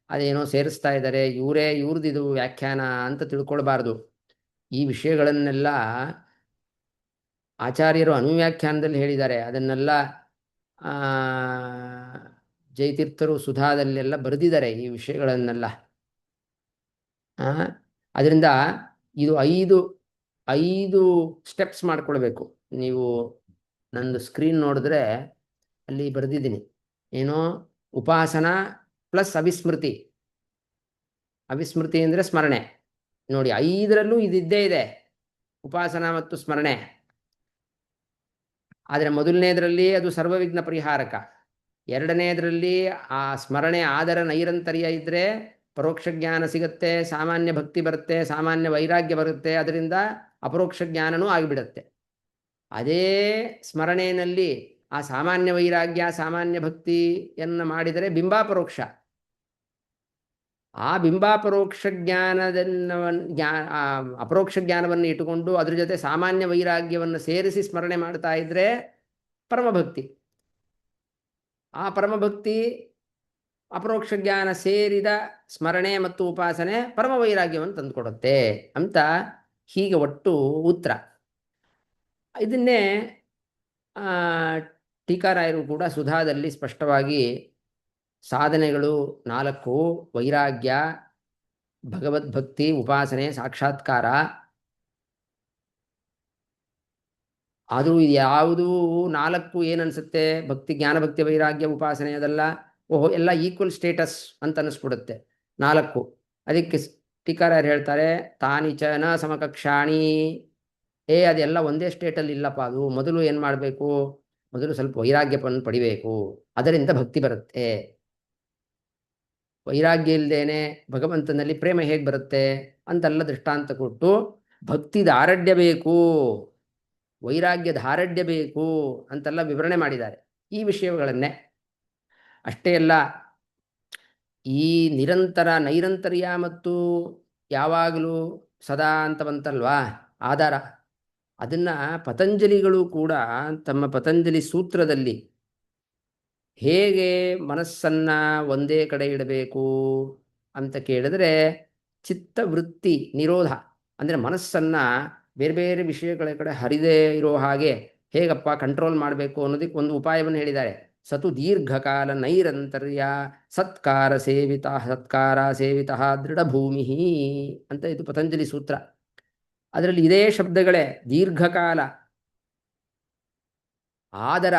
ಅದೇನೋ ಸೇರಿಸ್ತಾ ಇದ್ದಾರೆ. ಇವ್ರದ್ದು ವ್ಯಾಖ್ಯಾನ ಅಂತ ತಿಳ್ಕೊಳ್ಬಾರ್ದು. ಈ ವಿಷಯಗಳನ್ನೆಲ್ಲ ಆಚಾರ್ಯರು ಅನುವ್ಯಾಖ್ಯಾನದಲ್ಲಿ ಹೇಳಿದ್ದಾರೆ. ಅದನ್ನೆಲ್ಲ ಜಯತೀರ್ಥರು ಸುಧಾದಲ್ಲೆಲ್ಲ ಬರೆದಿದ್ದಾರೆ ಈ ವಿಷಯಗಳನ್ನೆಲ್ಲ. ಅದರಿಂದ ಇದು ಐದು ಸ್ಟೆಪ್ಸ್ ಮಾಡ್ಕೊಳ್ಬೇಕು. ನೀವು ನಂದು ಸ್ಕ್ರೀನ್ ನೋಡಿದ್ರೆ ಅಲ್ಲಿ ಬರೆದಿದ್ದೀನಿ, ಏನೋ ಉಪಾಸನ ಪ್ಲಸ್ ಅವಿಸ್ಮೃತಿ. ಅವಿಸ್ಮೃತಿ ಅಂದರೆ ಸ್ಮರಣೆ. ನೋಡಿ, 5ರಲ್ಲೂ ಇದಿದ್ದೇ ಇದೆ, ಉಪಾಸನ ಮತ್ತು ಸ್ಮರಣೆ. ಆದರೆ ಮೊದಲನೇದರಲ್ಲಿ ಅದು ಸರ್ವವಿಘ್ನ ಪರಿಹಾರಕ, ಎರಡನೇದರಲ್ಲಿ ಆ ಸ್ಮರಣೆ ಆದರ ನೈರಂತರ್ಯ ಇದ್ದರೆ ಪರೋಕ್ಷ ಜ್ಞಾನ ಸಿಗುತ್ತೆ, ಸಾಮಾನ್ಯ ಭಕ್ತಿ ಬರುತ್ತೆ, ಸಾಮಾನ್ಯ ವೈರಾಗ್ಯ ಬರುತ್ತೆ, ಅದರಿಂದ ಅಪರೋಕ್ಷ ಜ್ಞಾನನೂ ಆಗಿಬಿಡುತ್ತೆ. ಅದೇ ಸ್ಮರಣೆಯಲ್ಲಿ ಆ ಸಾಮಾನ್ಯ ವೈರಾಗ್ಯ ಸಾಮಾನ್ಯ ಭಕ್ತಿಯನ್ನು ಮಾಡಿದರೆ ಬಿಂಬಾಪರೋಕ್ಷ. ಆ ಬಿಂಬಾಪರೋಕ್ಷ ಅಪರೋಕ್ಷ ಜ್ಞಾನವನ್ನು ಇಟ್ಟುಕೊಂಡು ಅದ್ರ ಜೊತೆ ಸಾಮಾನ್ಯ ವೈರಾಗ್ಯವನ್ನು ಸೇರಿಸಿ ಸ್ಮರಣೆ ಮಾಡ್ತಾ ಇದ್ರೆ ಪರಮಭಕ್ತಿ. ಆ ಪರಮಭಕ್ತಿ ಅಪರೋಕ್ಷ ಜ್ಞಾನ ಸೇರಿದ ಸ್ಮರಣೆ ಮತ್ತು ಉಪಾಸನೆ ಪರಮ ವೈರಾಗ್ಯವನ್ನು ತಂದುಕೊಡುತ್ತೆ ಅಂತ ಹೀಗೆ ಒಟ್ಟು ಉತ್ತರ. ಇದನ್ನೇ ಟೀಕಾರಾಯರು ಕೂಡ ಸುಧಾದಲ್ಲಿ ಸ್ಪಷ್ಟವಾಗಿ ಸಾಧನೆಗಳು 4: ವೈರಾಗ್ಯ, ಭಗವದ್ಭಕ್ತಿ, ಉಪಾಸನೆ, ಸಾಕ್ಷಾತ್ಕಾರ. ಆದರೂ ಇದು ಯಾವುದು 4 ಏನನ್ಸುತ್ತೆ? ಭಕ್ತಿ, ಜ್ಞಾನಭಕ್ತಿ, ವೈರಾಗ್ಯ, ಉಪಾಸನೆ ಅದೆಲ್ಲ ಎಲ್ಲ ಈಕ್ವಲ್ ಸ್ಟೇಟಸ್ ಅಂತ ಅನ್ನಿಸ್ಬಿಡುತ್ತೆ 4. ಅದಕ್ಕೆ ಟೀಕಾರಾಯರು ಹೇಳ್ತಾರೆ, ತಾನಿ ಚ ನ ಸಮಕಕ್ಷಾಣಿ. ಅದೆಲ್ಲ ಒಂದೇ ಸ್ಟೇಟಲ್ಲಿ ಇಲ್ಲಪ್ಪ. ಅದು ಮೊದಲು ಏನು ಮಾಡಬೇಕು? ಮೊದಲು ಸ್ವಲ್ಪ ವೈರಾಗ್ಯವನ್ನು ಪಡಿಬೇಕು, ಅದರಿಂದ ಭಕ್ತಿ ಬರುತ್ತೆ. ವೈರಾಗ್ಯ ಇಲ್ಲದೇನೆ ಭಗವಂತನಲ್ಲಿ ಪ್ರೇಮ ಹೇಗೆ ಬರುತ್ತೆ ಅಂತೆಲ್ಲ ದೃಷ್ಟಾಂತ ಕೊಟ್ಟು, ಭಕ್ತಿ ದಾರಢ್ಯ ಬೇಕು, ವೈರಾಗ್ಯ ದಾರಢ್ಯ ಬೇಕು ಅಂತೆಲ್ಲ ವಿವರಣೆ ಮಾಡಿದ್ದಾರೆ ಈ ವಿಷಯಗಳನ್ನೇ. ಅಷ್ಟೇ ಅಲ್ಲ, ಈ ನಿರಂತರ ನೈರಂತರ್ಯ ಮತ್ತು ಯಾವಾಗಲೂ ಸದಾ ಅಂತ ಬಂತಲ್ವಾ ಆಧಾರ, ಅದನ್ನು ಪತಂಜಲಿಗಳು ಕೂಡ ತಮ್ಮ ಪತಂಜಲಿ ಸೂತ್ರದಲ್ಲಿ ಹೇಗೆ ಮನಸ್ಸನ್ನು ಒಂದೇ ಕಡೆ ಇಡಬೇಕು ಅಂತ ಕೇಳಿದ್ರೆ, ಚಿತ್ತವೃತ್ತಿ ನಿರೋಧ ಅಂದರೆ ಮನಸ್ಸನ್ನು ಬೇರೆ ಬೇರೆ ವಿಷಯಗಳ ಕಡೆ ಹರಿದೇ ಇರೋ ಹಾಗೆ ಹೇಗಪ್ಪ ಕಂಟ್ರೋಲ್ ಮಾಡಬೇಕು ಅನ್ನೋದಕ್ಕೆ ಒಂದು ಉಪಾಯವನ್ನು ಹೇಳಿದ್ದಾರೆ. ಸತು ದೀರ್ಘಕಾಲ ನೈರಂತರ್ಯ ಸತ್ಕಾರ ಸೇವಿತ ದೃಢಭೂಮಿ ಅಂತ ಇದು ಪತಂಜಲಿ ಸೂತ್ರ. ಅದರಲ್ಲಿ ಇದೇ ಶಬ್ದಗಳೇ, ದೀರ್ಘಕಾಲ, ಆದರ,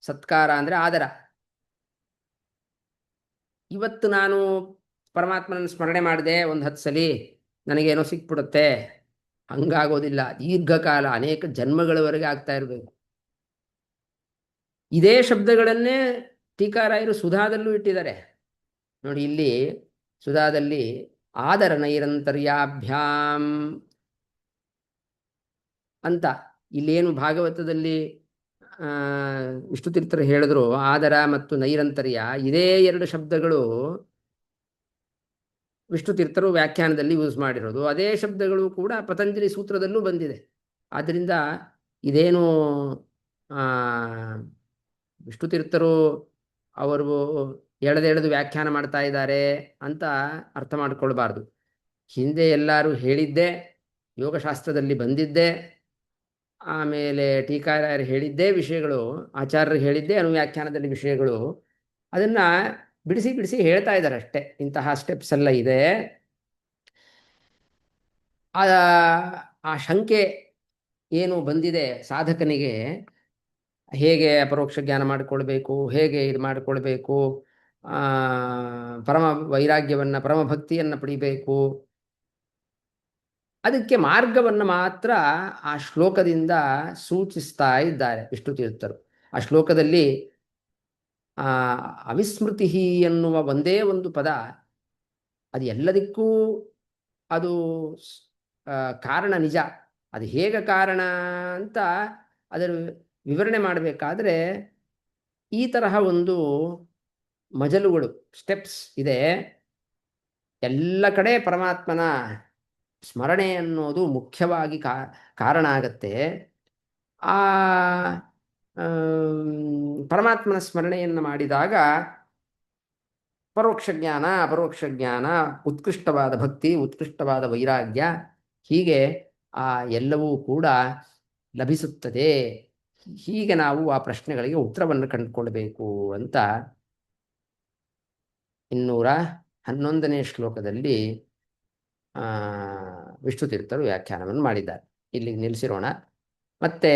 ಸತ್ಕಾರ ಅಂದರೆ ಆದರ. ಇವತ್ತು ನಾನು ಪರಮಾತ್ಮನ ಸ್ಮರಣೆ ಮಾಡಿದೆ ಒಂದು 10 ಸಲ, ನನಗೇನೋ ಸಿಕ್ಬಿಡುತ್ತೆ, ಹಂಗಾಗೋದಿಲ್ಲ. ದೀರ್ಘಕಾಲ, ಅನೇಕ ಜನ್ಮಗಳವರೆಗೆ ಆಗ್ತಾ ಇರಬೇಕು. ಇದೇ ಶಬ್ದಗಳನ್ನೇ ಟೀಕಾರಾಯರು ಸುಧಾದಲ್ಲೂ ಇಟ್ಟಿದ್ದಾರೆ ನೋಡಿ. ಇಲ್ಲಿ ಸುಧಾದಲ್ಲಿ ಆದರ ನೈರಂತರ್ಯಾಭ್ಯಾಂ ಅಂತ, ಇಲ್ಲೇನು ಭಾಗವತದಲ್ಲಿ ವಿಷ್ಣುತೀರ್ಥರು ಹೇಳಿದ್ರು ಆದರ ಮತ್ತು ನೈರಂತರ್ಯ, ಇದೇ 2 ಶಬ್ದಗಳು ವಿಷ್ಣುತೀರ್ಥರು ವ್ಯಾಖ್ಯಾನದಲ್ಲಿ ಯೂಸ್ ಮಾಡಿರೋದು. ಅದೇ ಶಬ್ದಗಳು ಕೂಡ ಪತಂಜಲಿ ಸೂತ್ರದಲ್ಲೂ ಬಂದಿದೆ. ಆದ್ದರಿಂದ ಇದೇನು ವಿಷ್ಣುತೀರ್ಥರು ಅವರು ಎಳೆದು ವ್ಯಾಖ್ಯಾನ ಮಾಡ್ತಾ ಇದ್ದಾರೆ ಅಂತ ಅರ್ಥ ಮಾಡಿಕೊಳ್ಬಾರ್ದು. ಹಿಂದೆ ಎಲ್ಲರೂ ಹೇಳಿದ್ದೆ, ಯೋಗಶಾಸ್ತ್ರದಲ್ಲಿ ಬಂದಿದ್ದೆ, ಆಮೇಲೆ ಟೀಕಾರಾಯರು ಹೇಳಿದ್ದೇ ವಿಷಯಗಳು, ಆಚಾರ್ಯರು ಹೇಳಿದ್ದೇ ಅನುವ್ಯಾಖ್ಯಾನದಲ್ಲಿ ವಿಷಯಗಳು, ಅದನ್ನು ಬಿಡಿಸಿ ಹೇಳ್ತಾ ಇದ್ದಾರೆ ಅಷ್ಟೇ. ಇಂತಹ ಸ್ಟೆಪ್ಸ್ ಎಲ್ಲ ಇದೆ. ಆ ಶಂಕೆ ಏನು ಬಂದಿದೆ ಸಾಧಕನಿಗೆ, ಹೇಗೆ ಅಪರೋಕ್ಷ ಜ್ಞಾನ ಮಾಡಿಕೊಳ್ಬೇಕು, ಹೇಗೆ ಇದು ಮಾಡಿಕೊಳ್ಬೇಕು, ಪರಮ ವೈರಾಗ್ಯವನ್ನು, ಪರಮ ಭಕ್ತಿಯನ್ನು ಪಡಿಬೇಕು, ಅದಕ್ಕೆ ಮಾರ್ಗವನ್ನು ಮಾತ್ರ ಆ ಶ್ಲೋಕದಿಂದ ಸೂಚಿಸ್ತಾ ಇದ್ದಾರೆ ವಿಷ್ಣು ತೀರ್ಥರು. ಆ ಶ್ಲೋಕದಲ್ಲಿ ಆ ಅವಿಸ್ಮೃತಿ ಎನ್ನುವ ಒಂದೇ ಒಂದು ಪದ ಅದು ಎಲ್ಲದಕ್ಕೂ ಅದು ಕಾರಣ ನಿಜ. ಅದು ಹೇಗೆ ಕಾರಣ ಅಂತ ಅದರ ವಿವರಣೆ ಮಾಡಬೇಕಾದ್ರೆ ಈ ತರಹ ಒಂದು ಮಜಲುಗಳು ಸ್ಟೆಪ್ಸ್ ಇದೆ. ಎಲ್ಲ ಕಡೆ ಪರಮಾತ್ಮನ ಸ್ಮರಣೆ ಅನ್ನೋದು ಮುಖ್ಯವಾಗಿ ಕಾರಣ ಆಗತ್ತೆ. ಆ ಪರಮಾತ್ಮನ ಸ್ಮರಣೆಯನ್ನು ಮಾಡಿದಾಗ ಪರೋಕ್ಷ ಜ್ಞಾನ, ಅಪರೋಕ್ಷ ಜ್ಞಾನ, ಉತ್ಕೃಷ್ಟವಾದ ಭಕ್ತಿ, ಉತ್ಕೃಷ್ಟವಾದ ವೈರಾಗ್ಯ, ಹೀಗೆ ಆ ಎಲ್ಲವೂ ಕೂಡ ಲಭಿಸುತ್ತದೆ. ಹೀಗೆ ನಾವು ಆ ಪ್ರಶ್ನೆಗಳಿಗೆ ಉತ್ತರವನ್ನು ಕಂಡುಕೊಳ್ಬೇಕು ಅಂತ 211ನೇ ಶ್ಲೋಕದಲ್ಲಿ ವಿಷ್ಣು ತೀರ್ಥರು ವ್ಯಾಖ್ಯಾನವನ್ನು ಮಾಡಿದ್ದಾರೆ. ಇಲ್ಲಿಗೆ ನಿಲ್ಲಿಸಿರೋಣ. ಮತ್ತೆ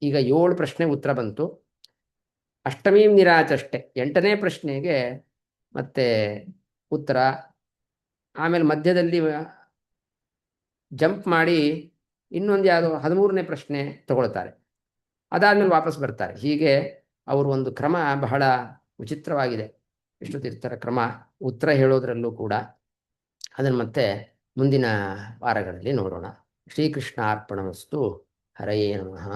ಈಗ 7 ಪ್ರಶ್ನೆ ಉತ್ತರ ಬಂತು. ಅಷ್ಟಮೀಂ ನಿರಾಚಷ್ಟೆ 8ನೇ ಪ್ರಶ್ನೆಗೆ ಮತ್ತೆ ಉತ್ತರ. ಆಮೇಲೆ ಮಧ್ಯದಲ್ಲಿ ಜಂಪ್ ಮಾಡಿ ಇನ್ನೊಂದು ಯಾವುದೋ 13ನೇ ಪ್ರಶ್ನೆ ತಗೊಳ್ತಾರೆ. ಅದಾದ್ಮೇಲೆ ವಾಪಸ್ ಬರ್ತಾರೆ. ಹೀಗೆ ಅವರು ಒಂದು ಕ್ರಮ ಬಹಳ ವಿಚಿತ್ರವಾಗಿದೆ ವಿಷ್ಣು ತೀರ್ಥರ ಕ್ರಮ ಉತ್ತರ ಹೇಳೋದ್ರಲ್ಲೂ ಕೂಡ. ಅದನ್ನು ಮತ್ತೆ ಮುಂದಿನ ವಾರಗಳಲ್ಲಿ ನೋಡೋಣ. ಶ್ರೀಕೃಷ್ಣ ಅರ್ಪಣಮಸ್ತು. ಹರಯೇ ನಮಃ.